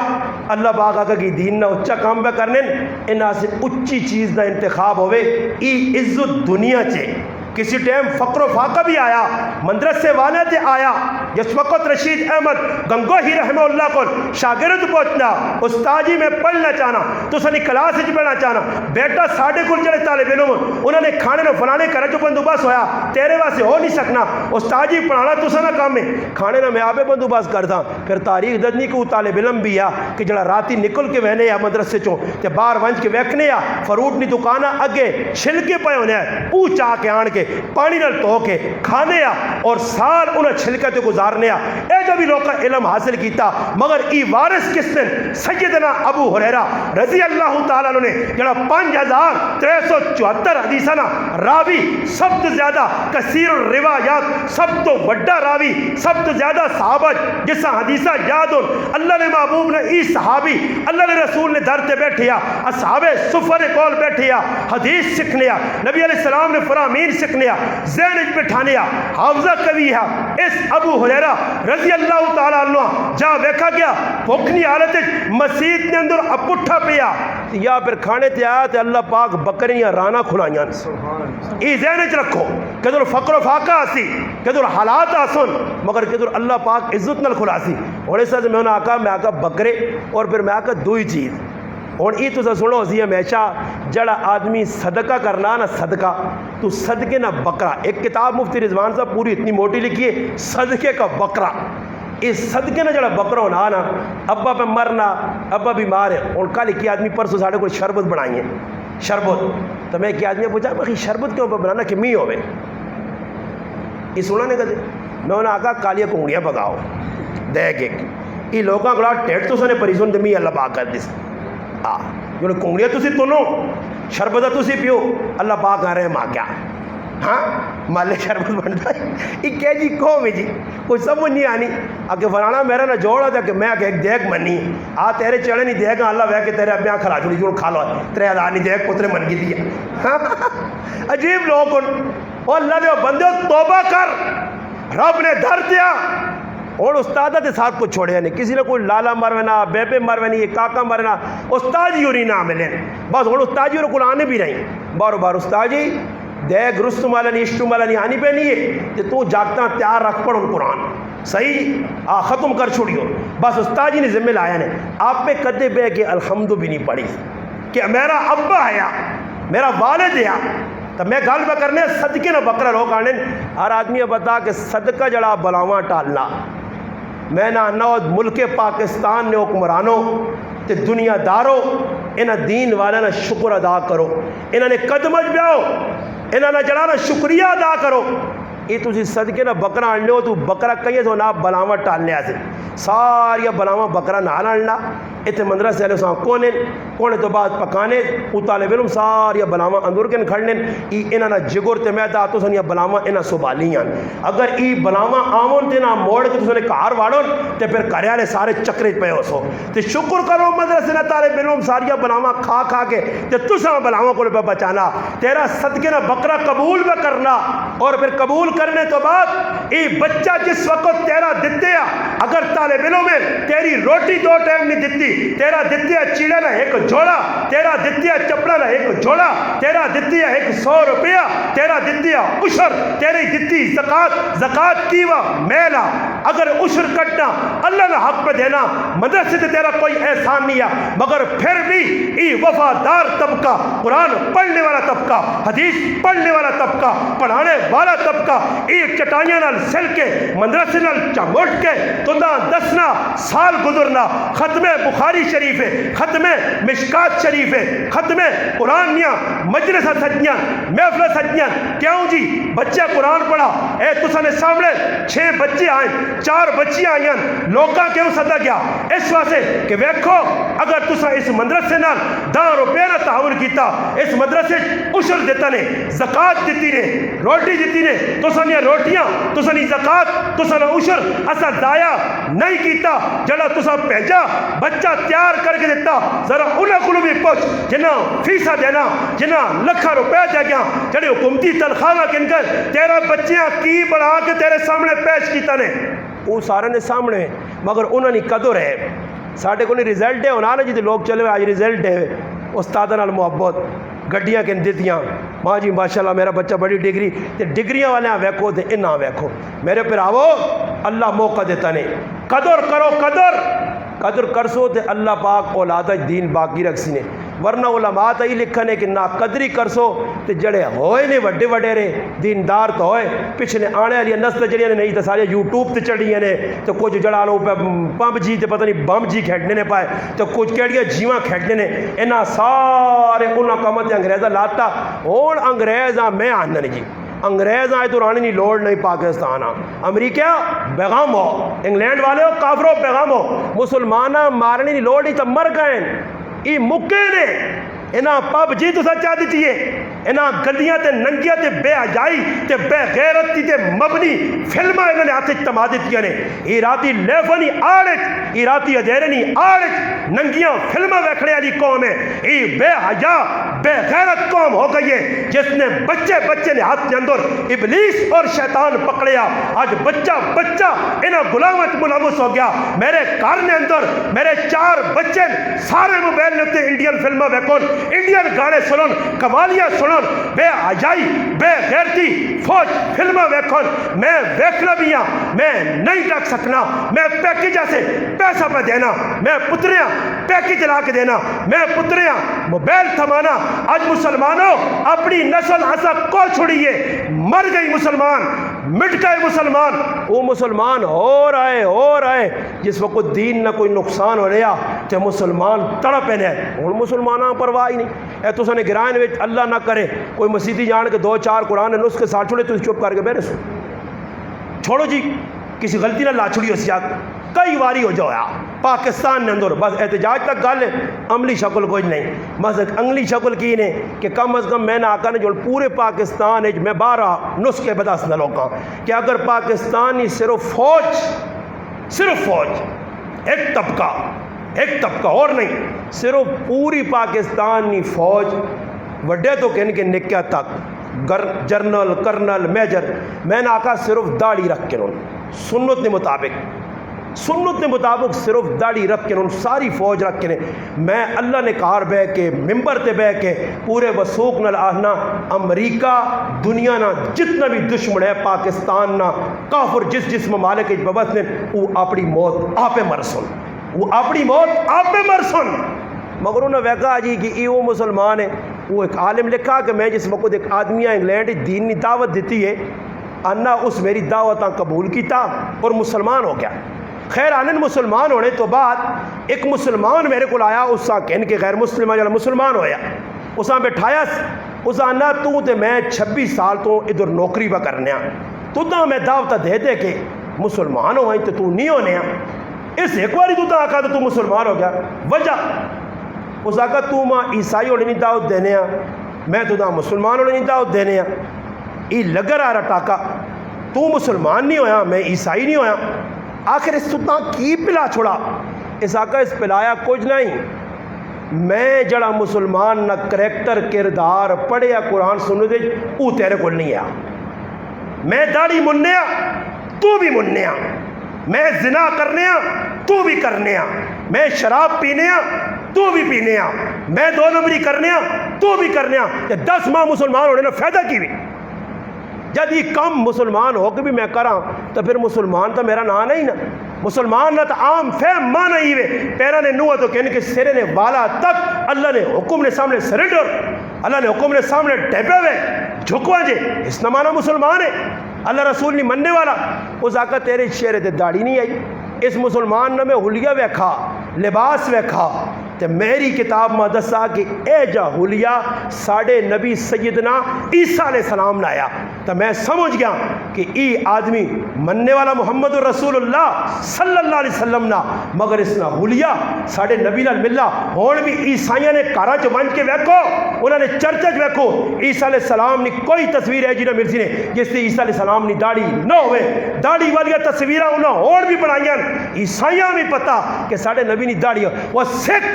اللہ پاک آگا کی دین نہ اچھا کام پہ کرنے انہا سے اچھی چیز دا انتخاب ہوئے ای عزت دنیا چے کسی ٹائم فقر و فاقہ بھی آیا مدرسے والے تے آیا جس وقت رشید احمد گنگوہی رحمہ اللہ کو شاگرد پہنچنا استاجی میں پڑھنا چاہنا تو سنی کلاس ہی پڑھنا چاہنا بیٹا ساڑھے کل چلے طالب علم انہوں نے کھانے نہ فلانے کرے جو بندوباس ہویا تیرے واسے ہو نہیں سکنا استاجی پڑھانا تو سنا کام میں کھانے نہ میں آپے بندوباس کرتا پھر تاریخ ددنی کو طالب علم بھی آ کہ جڑا راتی نکل کے وہنے یا مدرسے چوں تے بار ونج کے ویکھنے یا فروٹ نہیں دکانا اگے چھلکے پہ ہونے پوچھا کے آن کے پانی نال تو کے کھانے اور سال انہیں چھلکتے گزارنے اے جو بھی لوگ کا علم حاصل کیتا مگر ای وارث کس نے سیدنا ابو ہریرہ رضی اللہ تعالیٰ نے جڑا 5374 حدیثہ نا راوی سب تو زیادہ کثیر الروایات سب تو وڈا راوی سب تو زیادہ صحابہ جسا حدیثہ یاد اللہ نے محبوب نے ای صحابی اللہ نے رسول نے درتے بیٹھیا اصحاب صفر کول بیٹھیا حدیث سکھنیا نبی علیہ السلام نے فرامین سکھنیا ذہن بٹھانیا حافظہ کبھی ہے اس ابو ہریرہ رضی اللہ تعالیٰ عنہ جہاں ویکھا گیا بھوکھنی حالت مسجد نے اندر اپٹھا پیا یا پھر کھانے تے آیا تے اللہ پاک بکریاں رانا کھلائیاں ای ذہن چ رکھو کہ در فقر و فاقہ آسی کہ در حالات آسن مگر کہ در اللہ پاک عزت نل کھلاسی اور اس سے میں نے آقا بکرے اور پھر میں آقا دوئی چیز اور یہ تو سنو اسی ہمیشہ جڑا آدمی صدقہ کرنا نا صدقہ تو صدقے نہ بکرا ایک کتاب مفتی رضوان صاحب پوری اتنی موٹی لکھی ہے صدقے کا بکرا اس صدقے نہ جڑا بکرا ہونا نا ابا پہ مرنا ابا بیمار ہے اور کل کی آدمی پرسوں ساڑھے کوئی شربت بنائی ہے شربت تو میں ایک آدمی پوچھا میں شربت کیوں پہ بنانا کہ می ہوئے یہ سونا نہیں کہتے میں انہیں آقا کالیاں کنگڑیاں پکاؤ دیکھ ایک یہ لوگاں گلا ٹیٹ تو سنے پریسون دمی اللہ پاک کر دیس جو کنگڑیاں تسی تنو شربتہ تسی پیو اللہ پاک آ رہے ہیں ماں کیا ہاں مالے شربت بنتا ہے یہ کہہ جی قوم ہے جی کوئی سمجھ نہیں آنی آگے فلانا میرا نہ جوڑا تھا کہ میں ایک دیکھ منی تیرے چڑھے نہیں دیکھا اللہ وے کہ تیرے ابیاں کھلا چھوڑی جو کھا لو 3000 نہیں دیکھ پترے من کی دیا عجیب لوگ اور اللہ نے بندے توبہ کر رب نے در دیا اور استادہ کے ساتھ کو چھوڑے نہیں کسی نے کوئی لالا مرونا بیبے مروانی یہ کاکا مرنا استاجی اور نہ ملے بس اور استاجی اور قرآن بھی رہی بار بار استاجی دیکھ رستم والا نہیں اشتم والا نہیں آنی پہ نہیں ہے کہ تو جاگتا تیار رکھ پڑھ قرآن صحیح ختم کر چھوڑیو بس استاجی نے ذمہ لایا نے آپ پہ کدے بے کہ الحمد بھی نہیں پڑھی کہ میرا ابا ہے میرا والد ہے تو میں گل میں کرنے صدقے نہ بکرا لوگ آنے ہر آدمی بتا کہ صدقہ جڑا بلاواں ٹالنا میں نہ نود ملک پاکستان نے حکمرانوں تے دنیا داروں انہاں دین والا نہ شکر ادا کرو انہاں نے قدمج بیاؤ انہاں نے جڑا نہ شکریہ ادا کرو یہ تسی صدقے نہ بکرا آن لو تو بکرا کہیں تو نہ بلاواں ٹالنے آسے ساریا بلاواں بکرا نہ آننا اتنے مدرسے والے ساں کونے تو بعد پکانے او طالب علم ساریا بلاواں اندر کے کھڑنے انہاں نہ جگر تے میں تا تو سنیا بلاواں انہاں سبالیاں اگر ای بلاواں آون تے نہ موڑ کے تو نے کار واڑون تے پھر گھر والے سارے چکرے پے ہو سو تے شکر کرو مدرسے نہ طالب علم ساریا بلاواں کھا کھا کے تے تساں بلاواں کو بچانا تیرا صدقے نہ بکرا قبول بھی کرنا اور پھر قبول کرنے تو بعد ای بچہ جس وقت تیرا دتے اگر طالب علم میں تیری روٹی 2 ٹائم نہیں دتی تیرا دتیا چیڑا نہ ایک جوڑا تیرا دتیا چپڑا نہ ایک جوڑا تیرا دتیا 100 روپیہ تیرا دتیا عشر تیری دتی زکات کیوا میلا اگر عشر کٹنا اللہ نے حق پہ دینا مدرسے سے تیرا کوئی احسان نہیں ہے مگر پھر بھی ای وفادار طبقہ قرآن پڑھنے والا طبقہ حدیث پڑھنے والا طبقہ پڑھانے والا طبقہ ایک چٹائیاں نال سل کے مدرسے نال چمٹ کے تندہ 10 سال گزرنا ختم بخاری شریف ہے ختم مشکات شریف ہے ختم قرآن نیا مجلس سجیاں محفل سجیاں کیوں جی بچہ قرآن پڑھا اے تساں نے سامنے 6 بچے آئے 4 بچیاں آئیں لوکاں کیوں سدا گیا اس واسطے کہ ویکھو اگر تساں اس مدرسے نال 10 روپے نہ تعاون کیتا اس مدرسے عشر دیتا نے زکات دیتی نے روٹی دیتی نے تساں نے روٹیاں تساں نے زکات تساں نے عشر اسا ضائع نہیں کیتا جڑا تساں بھیجا بچہ تیار کر کے دیتا ذرا انہاں کولوں بھی پوچھ جنہاں فیسا دینا جنہاں لکھاں روپے دے گیا جڑے حکومتی تنخواہ کن کر تیرا بچیاں کی بڑھا کے تیرے سامنے پیش کیتا نے وہ سارے نے سامنے مگر انہوں نے قدر ہے ساڈے کو نہیں رزلٹ ہے ہونا نا جی لوگ چلے آج رزلٹ ہے استاد نال محبت گڈیاں کن دیتیاں ماں جی ماشاءاللہ میرا بچہ بڑی ڈگری تے ڈگریاں والے ویکھو تے انہاں ویکھو میرے پراوو اللہ موقع دیتا نے قدر کرو قدر کرسو تے اللہ پاک اولاد دین باقی رکھ سی نے ورنہ علماء تے ہی لکھن ہے کہ نا قدری کرسو تے جڑے ہوئے نے وڈے وڈے رے دیندار تو ہوئے پچھلے آنے والی نسل جڑیاں نے نہیں تے سارے یوٹیوب تے چڑھیاں نے تے کچھ جڑا لو پمپ جی تے پتہ نہیں بم جی کھیڈنے نے پائے تے کچھ کیڑیاں جیواں کھیڈنے نے انہاں سارے انہاں کاماں تے انگریزاں لاتا ہن انگریزاں میں آنن جی انگریز آئے تو رانی نہیں لوڑ نہیں پاکستان امریکہ پیغام ہو انگلینڈ والے ہو کافروں پیغام ہو مسلمانہ مارنی نہیں لوڑ نہیں تو مر گئے یہ مکے نے انہاں پب جی تو سچا دیتی ہے انہاں گندیاں تے ننگیاں تے بے حجائی تے بے غیرتی تے مبنی فلماں انہوں نے ہاتھ تما دیتی نے یہ راتی لیفنی آڑچ یہ راتی ادیرنی آڑچ ننگیاں فلماں ویکھنے والی قوم ہے یہ بے حجا بے غیرت قوم ہو گئی ہے جس نے بچے نے ہاتھ کے اندر ابلیس اور شیطان پکڑیا آج بچہ انہاں غلامت ملوث ہو گیا میرے گھر نے اندر میرے 4 بچے سارے موبائل نے انڈین فلماں ویکھن انڈین گانے سنن قوالیاں سنن بے حجائی بے غیرتی فوج فلماں ویکھن میں ویکھنا بھی ہاں میں نہیں ڈک سکنا میں پیکج سے پیسہ پہ دینا میں پتریاں پیکج لا کے دینا میں پتریاں موبائل تھمانا آج مسلمانوں اپنی نسل ایسا کو چھڑیے مر گئی مسلمان مٹ گئے مسلمان وہ مسلمان ہو رہے جس وقت دین نہ کوئی نقصان ہو رہا تو مسلمان تڑپ نے ہوں مسلمانوں پرواہ ہی نہیں اے تو نے گرائن میں اللہ نہ کرے کوئی مسیحی جان کے 2-4 قرآن نسخ کے ساتھ چھوڑے تو چپ کر کے بیٹھے سو چھوڑو جی کسی غلطی نہ لا چھڑی ہو سیاق کئی واری ہو جایا پاکستان نے اندر بس احتجاج تک گل عملی شکل کوئی نہیں بس عملی شکل کی نے کہ کم از کم میں نے آقا نے جو پورے پاکستان میں 12 نسخے بتا سنا لوگاں کہ اگر پاکستانی صرف فوج ایک طبقہ اور نہیں صرف پوری پاکستانی فوج وڈے تو کہنے کے نکیا تک جرنل کرنل میجر میں نے آقا صرف داڑھی رکھ کے سنت کے مطابق صرف داڑھی رکھ کے ساری فوج رکھ کے میں اللہ نے کار بہ کے ممبر تے بہ کے پورے وسوق نال آہنا امریکہ دنیا نہ جتنا بھی دشمن ہے پاکستان نہ کافر جس ممالک کے ببت نے وہ اپنی موت آپے مرسن مگر انہوں نے ویکھا جی کہ یہ وہ مسلمان ہے وہ ایک عالم لکھا کہ میں جس وقت ایک آدمی انگلینڈ دینی دعوت دیتی ہے انا اس میری دعوتاں قبول کیتا اور مسلمان ہو گیا خیر آنن مسلمان ہونے تو بعد ایک مسلمان میرے کو آیا اس سا کہن کے غیر مسلمہ جڑا مسلمان ہویا اس سا بٹھایا اس آنا تو تے میں 26 سال تو ادھر نوکری پہ کرنے تو تا میں دعوت دے کے مسلمان ہو گئی تو نہیں ہونے اس ایک باری تو آکھا تو مسلمان ہو گیا وجہ اس آکھا تو ماں عیسائی ہونے نہیں دعوت دینے میں تو مسلمان ہونے نہیں دعوت دینے یہ لگ رہا ٹاکا تو مسلمان نہیں ہویا میں عیسائی نہیں ہویا آخر اس تو کی پلا چھوڑا اس آقا اس پلایا کچھ نہیں میں جڑا مسلمان نہ کریکٹر کردار پڑھیا قرآن سنو دے وہ تیرے کو نہیں آیا میں داڑھی منیا تو بھی منیا میں زنا کرنے تو بھی کرنے میں شراب پینے تو بھی پینے میں 2 نمبری کرنے تو بھی کرنے 10 ماہ مسلمان ہونے نے فائدہ کی بھی جب یہ کم مسلمان ہو کے بھی میں کراں تو پھر مسلمان تو میرا نام نہیں نا مسلمان نہ تو عام فہم ماں نہیں ہوئے پیرا نے نوہ تو کہنے کہ سرے نے بالا تک اللہ نے حکم نے سامنے سرنڈر اللہ نے حکم نے سامنے ڈیپے ہوئے جھکوا جے اس نہ مانا مسلمان ہے اللہ رسول نہیں مننے والا اس آقا تیرے چہرے تے داڑھی نہیں آئی اس مسلمان نے میں حلیہ ویکھا لباس ویکھا تے میری کتاب میں دسا کہ اے جا حلیہ ساڑھے نبی سیدنا عیسیٰ علیہ السلام نے آیا تو میں سمجھ گیا کہ ای آدمی مننے والا محمد رسول اللہ صلی اللہ علیہ وسلم نا مگر اس نا بھولیا ساڑھے نبی نال ملا ہون بھی عیسائیاں نے کارا چ بن کے ویکھو انہوں نے چرچ ویکھو عیسیٰ علیہ السلام نے کوئی تصویر ہے جی نہ مرسی نے جس سے عیسیٰ علیہ السلام نے داڑھی نہ ہوئے داڑھی والی تصویراں انہوں اور بھی بنائیاں عیسائیاں بھی پتا کہ ساڑھے نبی نے داڑھی وہ سکھ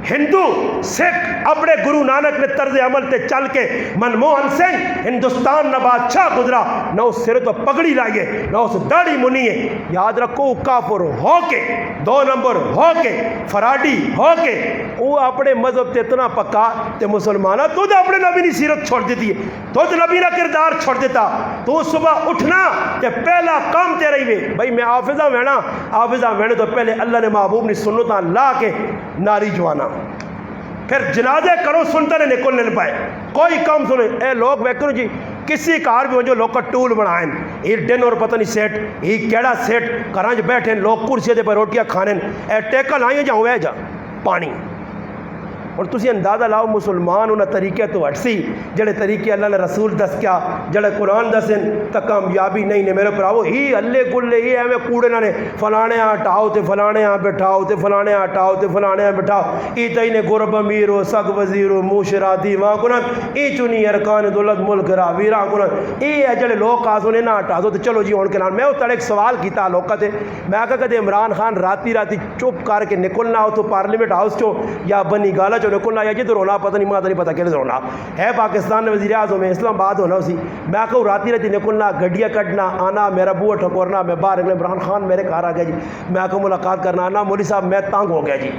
ہندو سکھ اپنے گرو نانک نے طرز عمل تے چل کے منموہن سنگھ ہندوستان نہ بادشاہ گزرا نہ اس سر تو پگڑی لائیے نہ اس داڑھی منیے یاد رکھو کافر ہو کے 2 نمبر ہو کے فراڈی ہو کے وہ اپنے مذہب تے اتنا پکا تے مسلمانہ تو اپنے نبی نے سیرت چھوڑ دیتی ہے تو نبی نہ کردار چھوڑ دیتا تو صبح اٹھنا تے پہلا کام تے رہی وے بھائی میں حافظہ وینے تو پہلے اللہ نے محبوب نے سنتاں لا کے ناری جوانا پھر جنازے کرو سنتے نے نکلنے نہیں پائے کوئی کام سنے اے لوگ ویکھو جی کسی کار بھی ہو جو لوگ کا ٹول بنائیں یہ ڈن اور پتہ نہیں سیٹ یہ کیڑا سیٹ کرانچ بیٹھیں لوگ کرسی دے پر روٹیاں کھانے اے ٹیکل آئیں جا ہوئے جا پانی اور تسی اندازہ لاؤ مسلمان انہاں طریقے تو ہٹ سی جڑے طریقے اللہ نے رسول دس کیا جڑے قرآن دسن تا کامیابی نہیں نے میرے پراؤ ہی اللہ گلے ہی ایویں کوڑے نہ نے فلانے ہٹاؤ تے فلانے بٹھاؤ تے فلانے ہٹاؤ تے فلانے بٹھاؤ ای تئی نے گرب امیر و سگ وزیر و موشرا دیواں کنن ای چنی ارکان دولت ملک را ویراں کنن ای ہے جڑے لوگ آ سنے نہ ہٹا دو تے چلو جی ہن کے نال میں اس ایک سوال کیتا لوکاں تے میں کہا کہ عمران خان راتی چپ کر کے نکلنا ہو تو پارلیمنٹ ہاؤس چوں یا بنی گالا نکلنا یا جدھر ہونا پتہ نہیں ماتا نہیں پتہ کدھر ہونا ہے پاکستان میں وزیر اعظم میں اسلام آباد ہونا اسی میں کہوں راتی نکلنا گڈیاں کٹنا آنا میرا بوہ ٹھکورنا میں باہر نکلنا عمران خان میرے گھر آ گیا جی میں کہوں ملاقات کرنا آنا مولوی صاحب میں تنگ ہو گیا جی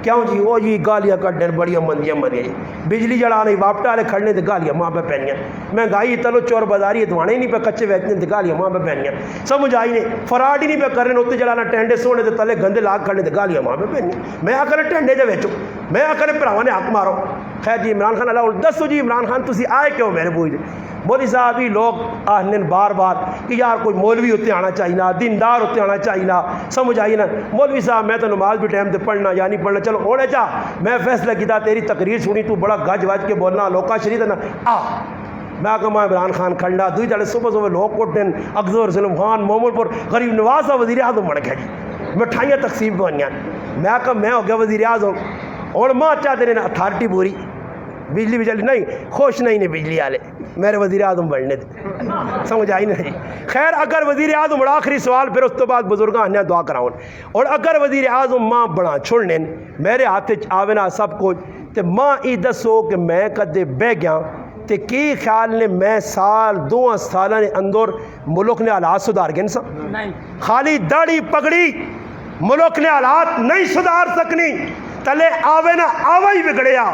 کیوں جی وہ جی گالیاں کٹنے بڑی مندیاں مری جی بجلی جڑا نہیں واپٹا والے کھڑنے تے گالیاں ماں پہ پہنیاں مہنگائی تلو چور بازاری دوانے نہیں پہ کچے ویچنے تے گالیاں ماں پہ پہنیاں سمجھ آئی نہیں فراڈ ہی نہیں پہ کرنے اتنے جڑانا ٹینڈے سونے تے تلے گندے لاگ کھڑنے تے گالیاں ماں پہ پہنیاں میں آ کر ٹینڈے جو ویچو میں آ کر بھراواں نے حق مارو خیر جی عمران خان اللہ دسو جی عمران خان تسی آئے کیوں میرے بوئی دے مولوی صاحب ہی لوگ آہنے بار بار کہ یار کوئی مولوی ہوتے آنا چاہیے نا دیندار ہوتے آنا چاہیے نا سمجھ آئی نا مولوی صاحب میں تو نماز بھی ٹائم تے پڑھنا یا نہیں پڑھنا چلو ہونے چاہ میں فیصلہ کیتا تیری تقریر سنی تو بڑا گج وج کے بولنا لوکا شریف نا میں کہا میں عمران خان کھنڈا دوئی جڑے صبح لوگ کوٹن اکثر سلم خان محمد پور غریب نواز صاحب وزیر اعظم بن گیا جی مٹھائیاں تقسیم بنیاں میں کہا میں ہو گیا وزیر اعظم اور ماں چاہتے ہیں اتھارٹی پوری بجلی بھی چلی نہیں خوش نہیں بجلی والے میرے وزیر اعظم بننے تھے سمجھ آئی نہیں خیر اگر وزیر اعظم بڑا آخری سوال پھر اس تو بعد بزرگاں ہنیا دعا کراؤں اور اگر وزیر اعظم ماں بڑا چھوڑنے میرے ہاتھ آوے نا سب کچھ تو ماں ای دسو کہ میں کدے بہ گیا تے کی خیال نے میں سال 2 سالہ نے اندر ملک نے حالات سدھار گئے سا خالی داڑھی پگڑی ملک نے حالات نہیں سدھار سکنی تلے آوے نا آوے ہی بگڑیا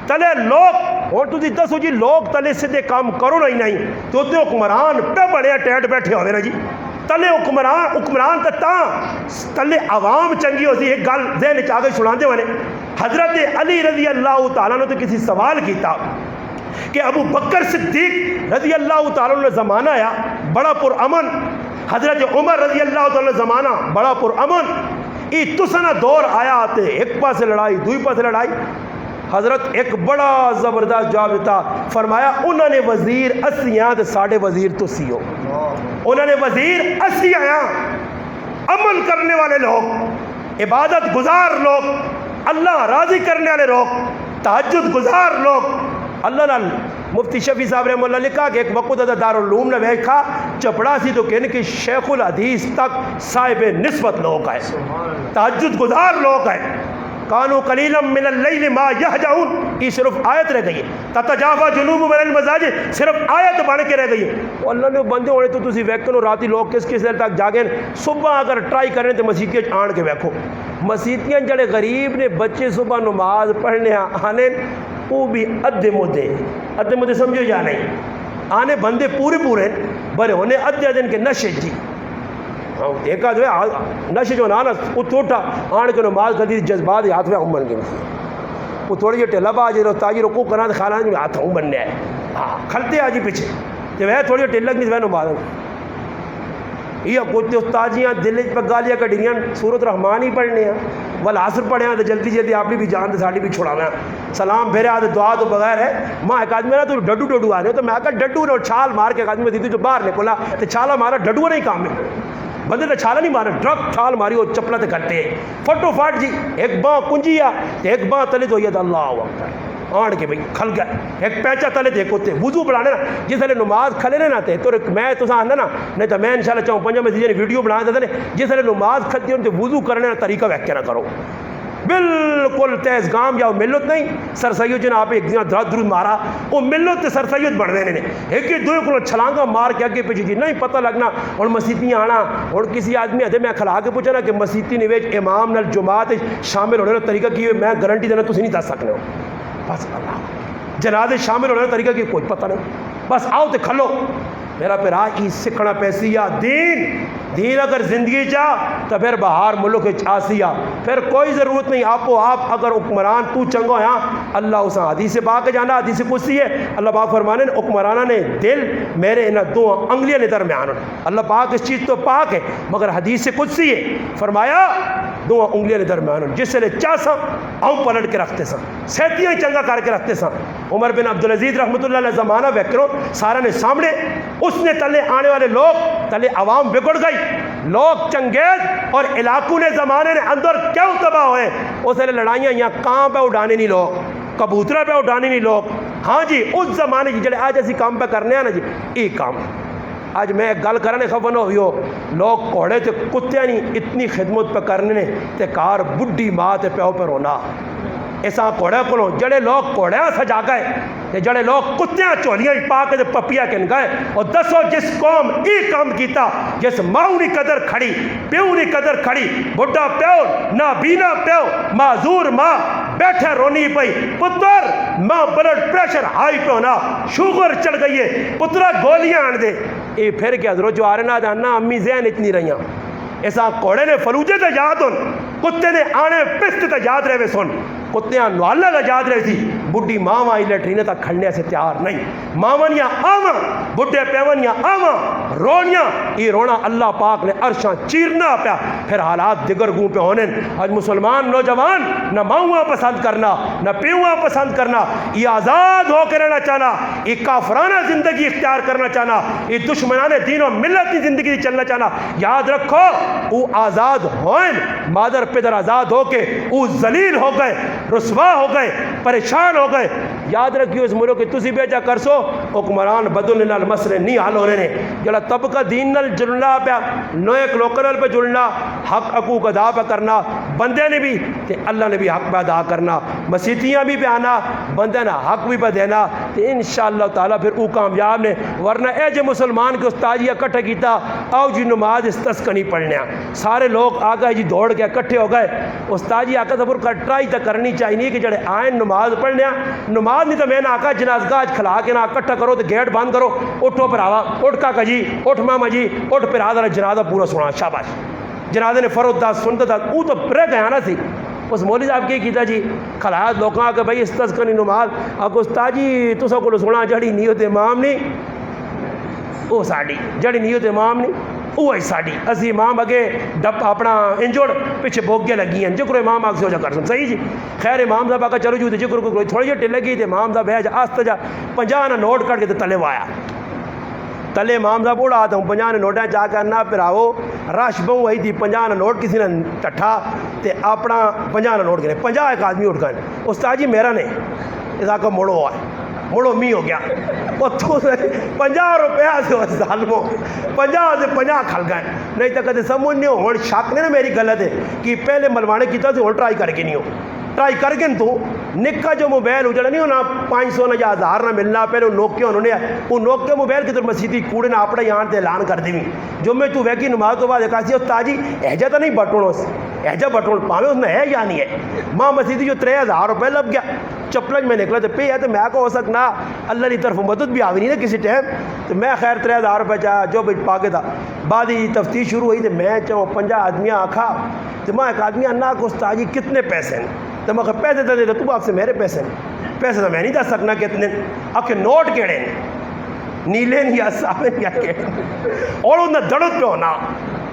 تلے لوگ اور تھی دسو جی لوگ تلے سیدھے کام کرو نہیں تو تے حکمران پہ بڑے ٹیٹ بیٹھے ہوئے نا جی تلے حکمران تلے عوام چنگی ہو سی ایک گل ذہن چاہ کے سنا دے ہونے حضرت علی رضی اللہ تعالیٰ نے تو کسی سوال کیتا کہ ابو بکر صدیق رضی اللہ تعالیٰ نے زمانہ آیا بڑا پرامن حضرت عمر رضی اللہ تعالیٰ نے زمانہ بڑا پرامن ای تسنا دور آیا آتے ایک پاس لڑائی دوئی پاس لڑائی حضرت ایک بڑا زبردست جواب دیتا فرمایا انہوں نے وزیر اسیاں تے ساڑھے وزیر تو سی ہو انہوں نے وزیر اسی آیا عمل کرنے والے لوگ عبادت گزار لوگ اللہ راضی کرنے والے لوگ تہجد گزار لوگ اللہ نال مفتی شفیع صاحب رحمہ اللہ لکھا کہ ایک وقت دارالعلوم نے ویکھا چپڑا سی تو کہنے کہ شیخ الحدیث تک صاحب نسبت لوگ آئے تہجد گزار لوگ آئے کانو قلیلا من اللیل ما یہجعون یہ صرف آیت رہ گئی ہے تتجافا جنوبہم عن المضاجع صرف آیت بن کے رہ گئی ہے اللہ نے بندے ہونے تو تسی ویکھو راتی لوگ کس دیر تک جاگیں صبح اگر ٹرائی کریں تو مسیتیاں آن کے ویکھو مسیتیاں جڑے غریب نے بچے صبح نماز پڑھنے آنے وہ بھی ادھے مدے سمجھو یا نہیں آنے بندے پورے بڑے ہونے ادھے دن کے نشے جی ایک جو ہے نشے جو نا وہ توٹا آن کے نماز کدی جذبات ہاتھ میں ہوں بن گئے وہ تھوڑی جی ٹھیلا پا جی تاجی رکو کرنا تو کھانا جو ہاتھ ہوں بننے آئے ہاں کھلتے آ جی پیچھے جب ہے تھوڑی ٹھیل لگنی تو میں نماز یہ کچھ استاجیاں دل پہ گالیاں کڈیاں سورت رحمان ہی پڑھنے ہیں والعصر پڑھے ہیں تو جلدی جلدی اپنی بھی جان ساڑی بھی چھڑانا ہے سلام پھیرے آتے دعا تو بغیر ہے ماں ایک آدمی نا تو ڈڈو ڈڈو آ رہے ہو تو میں کہا ڈڈو اور چھال مار کے ایک آدمی دیتی جو باہر نکلا تو چھالا مارا ڈڈو نہیں کام میں بندے تو چھالا نہیں مارا ڈرک چھال ماری وہ چپلا تے کٹے فٹو فٹ جی ایک باں کنجی آ ایک باں تلے تو یہ اللہ اکبر آن کے بھئی کھل گئے ایک پیچا تلے تے کوتے وضو بڑھانے نا جس لے نماز کھلے نے نا تے تو میں تو آندا نا نہیں تو میں انشاءاللہ چاہوں پنجا میں دیجیے ویڈیو بنا دیتے جس لے نماز کھلتی ہوں تے وضو کرنے نا طریقہ ویک کے نہ کرو بالکل تیز گام یا ملت نہیں سر سید جن آپ ایک دن درد درود مارا وہ ملت سر سید بڑھ رہے نے ایک ہی دوئے کو چھلانگا مار کے اگے پیچھے جی نہیں پتہ لگنا اور مسیتیاں آنا اور کسی آدمی ادھے میں کھلا کے پوچھا نا کہ مسیتی نویج امام نال جماعت شامل ہونے کا طریقہ کی میں گارنٹی دینا تسی نہیں دس سکنے ہو بس اللہ جنازے شامل ہونے کا طریقہ کی کوئی پتہ نہیں بس آؤ تے کھلو میرا پھر آج سکھنا پیسیا دین اگر زندگی چاہ تو پھر باہر ملک آسیا پھر کوئی ضرورت نہیں آپ و آپ اگر حکمران تو چنگو ہاں اللہ اسا حدیث پاک جانا حدیث قدسی ہے اللہ پاک فرمانے حکمرانہ نے دل میرے انہ دو انگلیاں نے درمیان اللہ پاک اس چیز تو پاک ہے مگر حدیث قدسی ہے فرمایا دو انگلیاں نے درمیان جس سے چاہ سا آؤں پلٹ کے رکھتے سا سیتیاں چنگا کر کے رکھتے سا عمر بن عبدالعزیز رحمۃ اللہ علیہ زمانہ ویکرو سارا نے سامنے اس نے تلے آنے والے لوگ تلے عوام بگڑ گئی لوگ چنگیز اور علاقوں نے زمانے نے اندر کیوں تباہ ہوئے اسے لڑائیاں یہاں کہاں پہ اٹھانے نہیں لوگ کبوترہ پہ اٹھانے نہیں لوگ ہاں جی اس زمانے کی جڑے آج ایسی کام پہ کرنے ہیں نا جی ایک کام آج میں گل کرنے خبر نہ ہوئی ہو لوگ کوڑے تے کتے نہیں اتنی خدمت پہ کرنے تے کار بڈھی ماں تے پیو پہ رونا ایسا کوڑے کو جڑے لوگ کوڑیاں سجا گئے تے جڑے لوگ کتیاں چولیاں پا کے پپیا کن گئے اور دسو جس قوم ای کام کیتا جس ماں نی قدر کھڑی پیو نی قدر کھڑی بڈھا پیو نہ بینا پیو معذور ماں بیٹھے رونی پئی پتر ماں بلڈ پریشر ہائی پہ ہونا شوگر چڑھ گئی ہے پترا گولیاں آن دے اے پھر کیا ضرور جو آرنا دانا امی ذہن اتنی رہیاں ایسا کوڑے نے فلوجے تے یاد ہون کتے نے آنے پست تے یاد رہے سن کتیاں نوالا کا یاد رہی تھی بڈھی ماما ہی لیٹرینے تک کھڑنے سے تیار نہیں مامنیاں آواں بڈھے پیونیاں آواں رونیاں یہ رونا اللہ پاک نے عرشاں چیرنا پیا پھر حالات دیگر گوں پہ ہونے آج مسلمان نوجوان نہ ماؤں پسند کرنا نہ پیوہ پسند کرنا یہ آزاد ہو کے رہنا چاہنا یہ کافرانہ زندگی اختیار کرنا چاہنا یہ دشمنان دین و ملت کی زندگی چلنا چاہنا یاد رکھو وہ آزاد ہوئیں مادر پدر آزاد ہو کے وہ ذلیل ہو گئے رسوا ہو گئے پریشان ہو گئے یاد رکھیو اس ملک کی تسی بیجا کرسو حکمران بدل نال مسئلے نہیں حل ہونے نے جڑا طبقہ دین نال جڑنا پیا نویک لوکل پہ جڑنا حق حقوق ادا پہ کرنا بندے نے بھی تے اللہ نے بھی حق پہ ادا کرنا مسیتیاں بھی پہ آنا بندے نے حق بھی پہ دینا تے انشاءاللہ تعالیٰ پھر او کامیاب نے ورنہ اے جو مسلمان کے استاجی اکٹھا کیتا آؤ جی نماز استسقنی پڑھنے سارے لوگ آ گئے جی دوڑ کے اکٹھے ہو گئے استاجی آقا تبر ٹرائی تک کرنی چاہیے کہ جڑے آئیں نماز پڑھنے نماز نہیں تو میں نے آقا جنازگاہ کھلا کے نہ اکٹھا کرو تو گیٹ بند کرو اٹھو پھر آوا اٹھ کا جی اٹھ ماما جی اٹھ پھر آدھا جنازہ پورا سنا شاباش جنازے نے فرد دا سنتا تھا وہ تو رہ گیا نا سی اس مولوی صاحب کی کیتا جی کھلایا لوگوں آ کے بھائی استسقنی نماز آگے استاجی تو سب کو سنا جڑی نیت امام نہیں وہ ساڑی جڑی نیت امام نہیں وہ ہے ساڑی اسی امام اگے ڈپ اپنا انجوڑ پیچھے بوگے لگی ہیں جکر امام آگ سے ہو جا کر سن صحیح جی خیر امام صاحب آگا چلو جو جکر کو تھوڑی جی ٹل لگی تھے امام صاحب ہے جا آست جا 50 نہ نوٹ کر کے تلے وایا تلے امام صاحب اڑا آتا ہوں 50 نہ نوٹیں جا کر نہ پھر آؤ رش بہو وہی تھی 50 نہ نوٹ کسی نے ٹٹھا تے اپنا 50 نہ نوٹ کرے 50 ایک آدمی اٹھ گئے استاد جی میرا نے اس آقا موڑو ہوا ہے موڑو می ہو گیا وہ تو 50 روپیہ سے ظالمو 50 سے 50 کھل گئے نہیں تو کدے سمجھ نہیں ہو شک نہیں نا میری غلط ہے کہ پہلے ملوانے کیتا سے ٹرائی کر کے نہیں ہو ٹرائی کر کے تو نکا جو موبائل اجڑا نہیں ہونا 500 نہ یا 1000 نہ ملنا پہلے وہ نوکیا انہوں نے وہ نوکیا موبائل کی طرف مسیدی کوڑے نہ اپنا یہاں تے اعلان کر دی جو میں تو ویکی نماز تو بعد ایک آسی تاجی ایجا تو نہیں بٹوڑوں سے ایجا بٹوڑ پاوے اس میں ہے یا نہیں ہے ماں مسیدی جو 3000 روپے لگ گیا چپلج میں نکلا تو پہ ہے تو میں کو ہو سکنا اللہ کی طرف مدد بھی آوی نہیں نا کسی ٹائم تو میں خیر 3000 روپے چاہا جو بھی پا کے تھا بعد ہی تفتیش شروع ہوئی تو میں چاہوں 50 آدمیاں آکھا تو میں ایک آدمی انا کو استاجی کتنے پیسے ہیں تو میں پیسے دے تو آپ سے میرے پیسے تو میں نہیں دس سکنا کتنے آپ کے نوٹ کیڑے ہیں نیلے نہیں یا صاحب نہیں آ کے اور انہیں دڑت پہ ہونا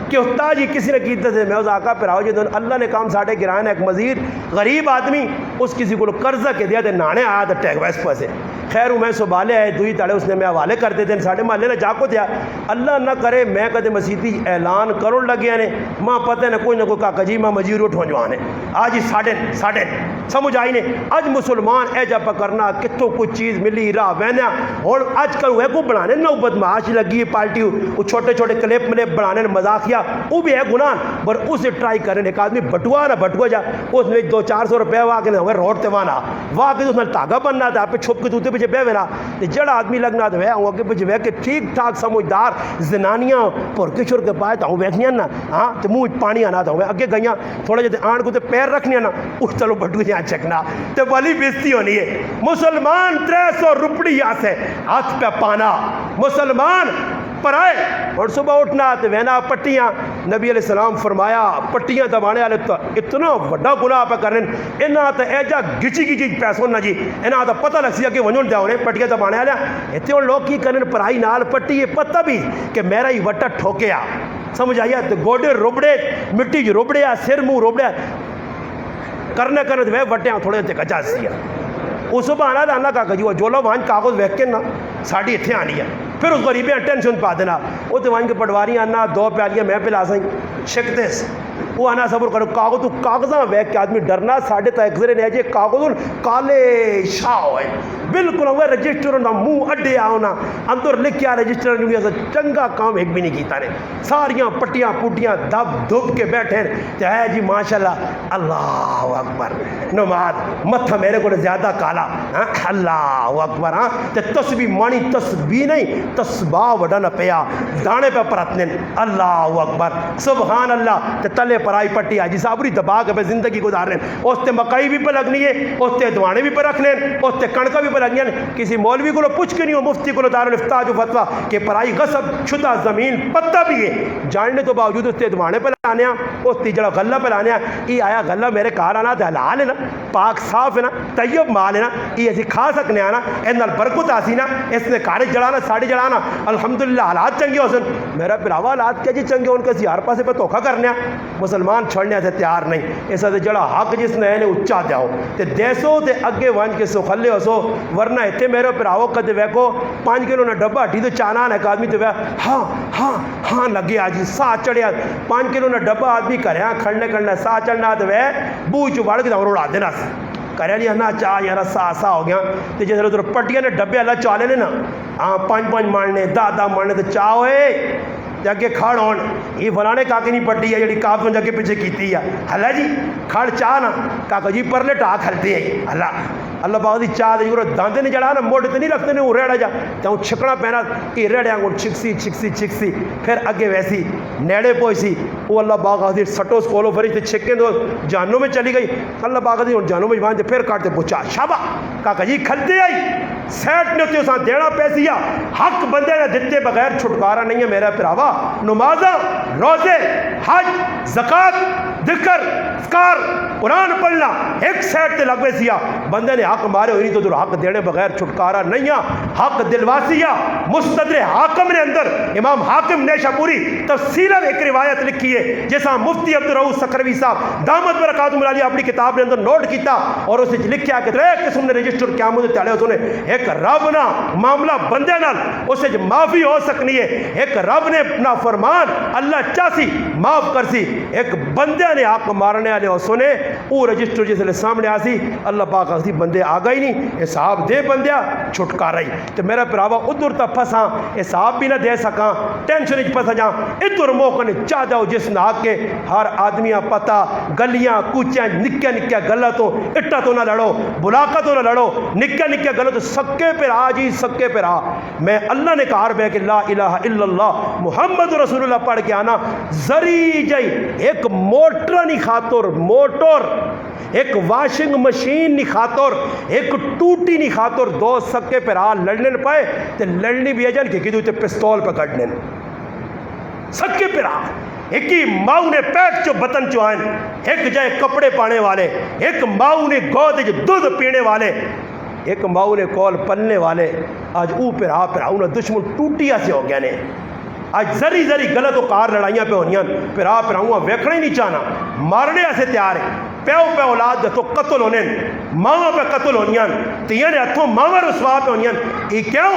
کہ استاد جی کسی نے کیتے تھے میں اس آقا پہ راؤ جی تو اللہ نے کام ساڑھے گرائن ایک مزید غریب آدمی اس کسی کو قرضہ کے دیا تھے نانے آیا تھا ٹیک ویس پر سے خیر میں سبالے آئے دوئی تاڑے اس نے میں حوالے کرتے تھے ساڑھے محلے نے جاکو دیا اللہ نہ کرے میں کدے مسیحی اعلان کرن لگیا نے ماں پتہ نہ کوئی کاکا جی ماں مجیر اٹھو جوانے آج ہی ساڑھے سمجھ آئی نے آج مسلمان اے جا پکرنا کتوں کچھ چیز ملی راہ وینا اور آج کل وہ کو بنانے نوبت معاش لگی ہے پارٹی وہ چھوٹے چھوٹے کلپ ملے بنانے مذاقیہ وہ بھی ہے گناہ پر اسے ٹرائی کرنے ایک آدمی بٹوا نہ بٹوا جا اس میں 200-400 روپے واقع ہمیں روڈ تے وانا واقع اس میں تاگا بننا تھا پہ چھپ کے دوتے پیچھے بے وینا جڑا آدمی لگنا تھا وہ کے پیچھے بے کہ ٹھیک ٹھاک سمجھدار زنانیاں پر کے چھوڑ کے پائے تھا وہ بیٹھنیاں نا ہاں تو منہ پانی آنا تھا اگے گئیاں تھوڑا جتے آنٹ کو تے پیر رکھنیاں نا اس چلو بٹو جہاں چکنا تے والی بیستی ہونی ہے مسلمان 300 روپڑی آسے ہاتھ پہ پانا مسلمان پر آئے اور صبح اٹھنا تو وینا پٹیاں نبی علیہ السلام فرمایا پٹیاں دبانے والے تو اتنا بڑا گناہ پہ کرنے انہاں تو ایجا گچی گچی پیسوں نہ جی انہاں تو پتہ لگ سیا کہ ونجن دیا انہیں پٹیاں دبانے والے اتنے اور لوگ کی کرنے پرائی نال پٹی یہ پتہ بھی کہ میرا ہی وٹا ٹھوکیا سمجھ آیا تو گوڑے روبڑے مٹی جو روبڑے سر منہ روبڑے کرنے تو وہ وٹیاں تھوڑے تے کچا سیا اس صبح آنا تھا اللہ کا جو جو لوگ وہاں کاغذ ویک کے نا ساڑھی اتنے آنی ہے پھر اس غریبیں ٹینشن پا دینا وہ تو وہاں کے پٹواری آنا 2 پیالیاں میں پہ لا سائیں شکتے وہ آنا صبر کرو کاغذ تو کاغذاں ویک کے آدمی ڈرنا ساڑھے تا ایک ذرے نہیں جے کاغذ کالے شاہ ہوئے بالکل ہوئے رجسٹر نہ منہ اڈے آنا اندر لکھیا رجسٹر جو چنگا کام ایک بھی نہیں کیتا نے ساریاں پٹیاں پوٹیاں دب دب کے بیٹھے تو ہے جی ماشاءاللہ اللہ اکبر نماز متھا میرے کو زیادہ کالا اللہ اکبر ہاں تے تسبیح مانی تسبیح نہیں تسباہ وڈا نہ پیا دانے پہ پرتنے اللہ اکبر سبحان اللہ تے تلے پرائی پٹی آجی صابری دبا کے پہ زندگی گزار رہے ہیں اس تے مکائی بھی پہ لگنی ہے اس تے دوانے بھی پہ رکھنے اس تے کنکا بھی پہ لگنی ہے کسی مولوی کو پوچھ کے نہیں ہو مفتی کو دارالفتاح جو فتویٰ کہ پرائی غصب شدہ زمین پتہ بھی ہے جاننے تو باوجود اس تے دوانے پہ لانے اس تے جڑا غلہ پہ لانے یہ آیا غلہ میرے کار آنا تو حلال ہے نا پاک صاف ہے نا طیب مال ہے نا یہ اسی کھا سکنے آنا ان نال برکت آسی نا اس نے کارج جڑانا ساڑی جڑانا الحمدللہ حالات چنگے ہو سن میرا پراوا حالات کیا جی چنگے ان کے ہر پاسے پہ دھوکا کرنے مسلمان چھوڑنے سے تیار نہیں ایسا تے جڑا حق جس نے اچا دیاؤ تے دیسو تے اگے وانج کے سو خلے ہو سو ورنہ اتنے میرے پراو کدے ویکو 5 کلو نہ ڈبا ہٹی تو چانان ایک آدمی تو ہاں ہاں ہاں لگے آجی سا چڑھیا 5 کلو نہ ڈبا آدمی کریا کھڑنے سا چڑھنا تو وہ بو چوڑ کے اڑا دینا کریا جی ہنا چاہ یار سا ہو گیا تو جیسے ادھر پٹیاں نے ڈبے اللہ چالے نے نا ہاں 5 مارنے 10 مارنے تو چاہ ہوئے جگہ کھڑ ہون یہ فلانے کاکے نہیں پٹی ہے جڑی کاف میں جگہ پیچھے کیتی ہے اللہ جی کھڑ چاہ نا کاکا جی پرلے ٹاک ہلتے ہیں اللہ باغ دی چاہ دے داندے نہیں جڑا نا موڑ تے نہیں رکھتے نے ریڑا جا تو چھکنا پینا کہ ریڑیاں کو چھکسی پھر اگے ویسی نیڑے پہنچی وہ اللہ باغ دی سٹو سکولو فریج تے چھکیں تو جانوں میں چلی گئی اللہ باغ دی جانوں میں باندھے پھر کاٹتے پوچھا شابا کاکا جی کھلتے آئی سیٹ نے تے اساں دینا پیسیا حق بندے نے دتے بغیر چھٹکارا نہیں ہے میرا پراوا نمازاں روزے حج زکات ذکر اذکار قرآن پڑھنا ایک سیٹ تے لگوے سیا بندے نے حق مارے ہوئی تو حق دینے بغیر چھٹکارا نہیں حق دلواسیا مستدر حاکم نے اندر امام حاکم نیشاپوری تفصیلاً ایک روایت لکھی ہے جیسا مفتی عبدالرؤف سکروی صاحب دامت برکاتہم العالیہ اپنی کتاب نے اندر نوٹ کیتا اور اسے لکھیا کہ 3 قسم نے رجسٹر قیامت تے اس نے ایک رب نا معاملہ بندے نال اسے معافی ہو سکنی ہے ایک رب نے اپنا فرمان اللہ چاسی معاف کر سی ایک بندے نے حق مارنے والے اس نے وہ رجسٹر جس لے سامنے آسی اللہ پاک اسی بندے آ گئی نہیں حساب دے بندیا چھٹکارا ہی تو میرا پراوا ادھر تا پھساں حساب بھی نہ دے سکاں ٹینشن وچ پھس جاں ادھر موقع نے چاہ جاؤ جس نہ کے ہر آدمیاں پتہ گلیاں کوچیاں نکیا گلا تو اٹا تو نہ لڑو بلاکا تو نہ لڑو نکیا گلا تو سکے پر آ جی سکے پر آ میں اللہ نے کہا بے کہ لا الہ الا اللہ محمد رسول اللہ پڑھ کے آنا زری جائی ایک موٹر نہیں خاطر موٹر ایک واشنگ مشین نہیں خاطر ایک ٹوٹی نہیں خاطر 2 سکے پر آ لڑنے نہ پائے تے لڑنی بھی اجن کہ کدو تے پستول پکڑنے سکے پر آ ایک ہی ماؤں نے پیٹ چو بطن چوائن ایک جائے کپڑے پانے والے ایک ماؤں نے گود جو دودھ پینے والے ایک ماؤ نے کول پلنے والے آج او پھرا انہیں دشمن ٹوٹیا سے ہو گیا نے آج ذری ذری غلط و کار لڑائیاں پہ ہونیاں پھرا ویکھنا ہی نہیں چاہنا مارنے سے تیار ہے پیو پہ اولاد تو قتل ہونے ماواں پہ قتل ہونیاں تیاں نے ہتھوں ماواں رسوا پہ ہونیاں یہ کیوں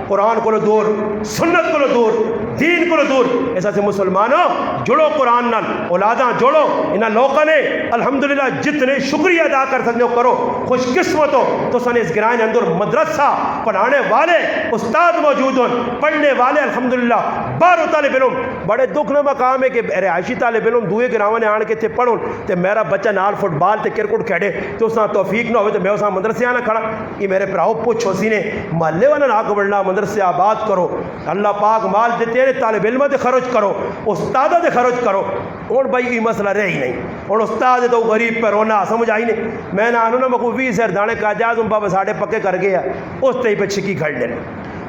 قرآن کو دور سنت کو دور دین کو دور ایسا سے مسلمانوں جڑو قرآن نال اولاداں جوڑو انہاں لوگوں نے الحمدللہ جتنے شکریہ ادا کر سکتے ہو کرو خوش قسمت ہو تو سن اس گرائن اندر مدرسہ پڑھانے والے استاد موجود ہوں پڑھنے والے الحمدللہ بارو طالب علم بڑے دکھ نہ مقام ہے کہ رہائشی طالب علم دوئے گراواں نے آن کے تھے پڑھوں تے میرا بچہ نال فٹ بال تے کرکٹ کھیڑے تو اس توفیق نہ ہوئے تو میں اس مدرسے آنا کھڑا یہ میرے پراؤ پوچھو سی نے محلے والا نہ بڑھنا مدرسے آباد کرو اللہ پاک مال دیتے ہیں طالب علم دے خرچ کرو استادہ دے خرچ کرو اور بھائی یہ مسئلہ رہ ہی نہیں اور استاد تو غریب پہ رونا سمجھ آئی نہیں میں نہ آنوں نا مکو 20 ہزار دانے کا جاز ان بابا ساڑھے پکے کر گیا اس تے پہ چھکی کھڑ لینے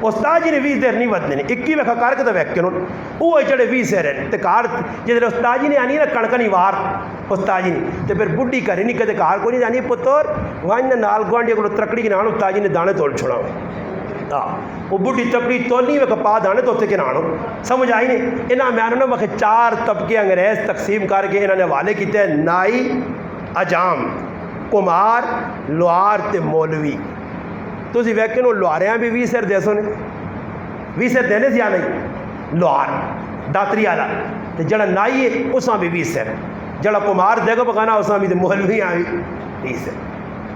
استاد جی نے 20 دیر نہیں ودنے 21 ویکھا کار کے تو ویک کے وہ چڑھے 20 ہزار تے کار جس استاد جی نے آنی نا کڑکنی وار استاد جی نے تے پھر بڈھی کرے نہیں کدے کار کو نہیں جانی پتر وہاں نال گوانڈی کو ترکڑی کے نان استاد جی نے دانے توڑ چھوڑا وہ بڈھی تکڑی تو نہیں میں پا دانے تو کے نانو سمجھ آئی نہیں انہاں میں آنوں میں 4 طبقے انگریز تقسیم کر کے انہوں نے حوالے کیتے ہیں نائی اجام کمار لوہار تے مولوی تو اسی ویکن وہ لوہاریاں بھی 20 سر دے سو نے 20 سر دینے سے یا نہیں لوہار داتری آلہ تے جڑا نائی ہے اس بھی 20 سر جڑا کمار دے گا پکانا اس بھی مولوی آئی 20 سر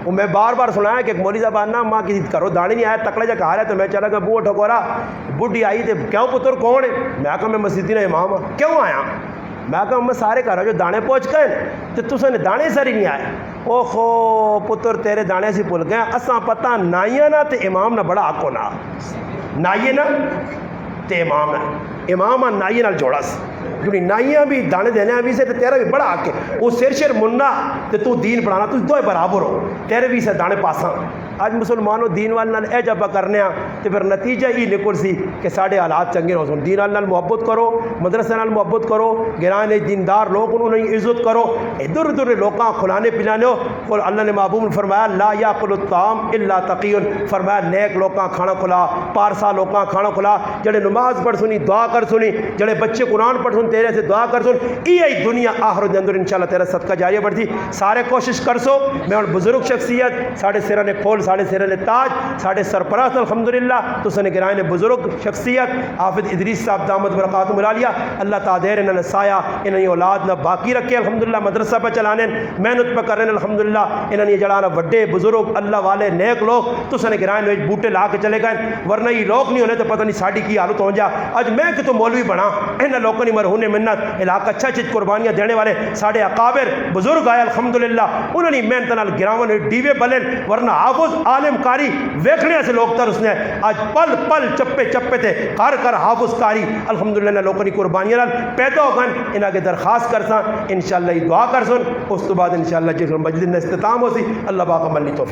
وہ میں بار بار سنایا کہ ایک مولوی صاحب آنا ماں کسی کرو دانے نہیں آیا تکڑے جا کہا رہا تو میں چلا گیا بوہ ٹھکورا بڈھی آئی تے کیوں پتر کون ہے میں کہا میں مسجدی نے امام ہوں کیوں آیا میں کہا میں سارے کہہ رہا جو دانے پہنچ گئے تو تُسے نے دانے سر ہی نہیں آئے او خو پتر تیرے دانے سے پل گئے اساں پتہ نائیاں نہ تے امام نہ بڑا حق ہونا نائیے نہ تے امام نائیے نال جوڑا سی کیونکہ نائیاں بھی دانے دینے بھی سے تیرا بھی بڑا حق ہے وہ سر مننا تے تو دین پڑھانا تو دو برابر ہو تیرے بھی سے دانے پاساں آج مسلمانوں دین والنال اے جبا کرنے ہیں تو پھر نتیجہ ہی نکل سی کہ ساڑھے حالات چنگے ہو سن دین والنال محبت کرو مدرسے نال محبت کرو گرانے دیندار لوگ انہوں نے عزت کرو ادھر ادھر لوکاں کھلانے پلانے ہو اللہ نے محبوب نے فرمایا لا یاکل الطعام الا تقی فرمایا نیک لوکاں کھانا کھلا پارسا لوکاں کھانا کھلا جڑے نماز پڑھ سنی دعا کر سنی جڑے بچے قرآن پڑھ سن تیرے سے دعا کر سن یہ دنیا آخرت دے اندر انشاءاللہ تیرا صدقہ جاریہ بڑھتی سارے کوشش کر سو میں اور بزرگ شخصیت ساڑھے سرہ نے کھول ساڑھے سرہ نے تاج ساڑھے سرپرست الحمدللہ تو سنے گرائن بزرگ شخصیت حافظ ادریس صاحب دامت برکاتہ ملالیہ اللہ تعالی انہوں نے سایہ انہوں نے اولاد نہ باقی رکھے الحمدللہ مدرسہ پہ چلانے محنت پہ کرنے الحمدللہ انہوں نے جڑانا وڈے بزرگ اللہ والے نیک لوگ تو سنے گرائن میں بوٹے لا کے چلے گئے ورنہ یہ لوگ نہیں ہونے تو پتہ نہیں ساڑھی کی حالت ہو جا آج میں کہ تو مولوی بنا انہوں لوگوں نے مرہون منت علاقہ اچھا چیز قربانیاں دینے والے ساڑھے اکابر بزرگ آئے الحمدللہ انہوں نے محنت نال گراون ڈیوے بلن ورنہ حافظ عالم کاری ویکھنے سے لوگ تر اس نے آج پل پل چپے چپے تھے کر حافظ کاری الحمدللہ لوگوں نے قربانیاں نال پیدا ہو گئے انہاں کے درخواست کرساں انشاءاللہ یہ دعا کر سن اس تو بعد انشاءاللہ جس مجلس میں اختتام ہو سی اللہ پاک عمل توفیق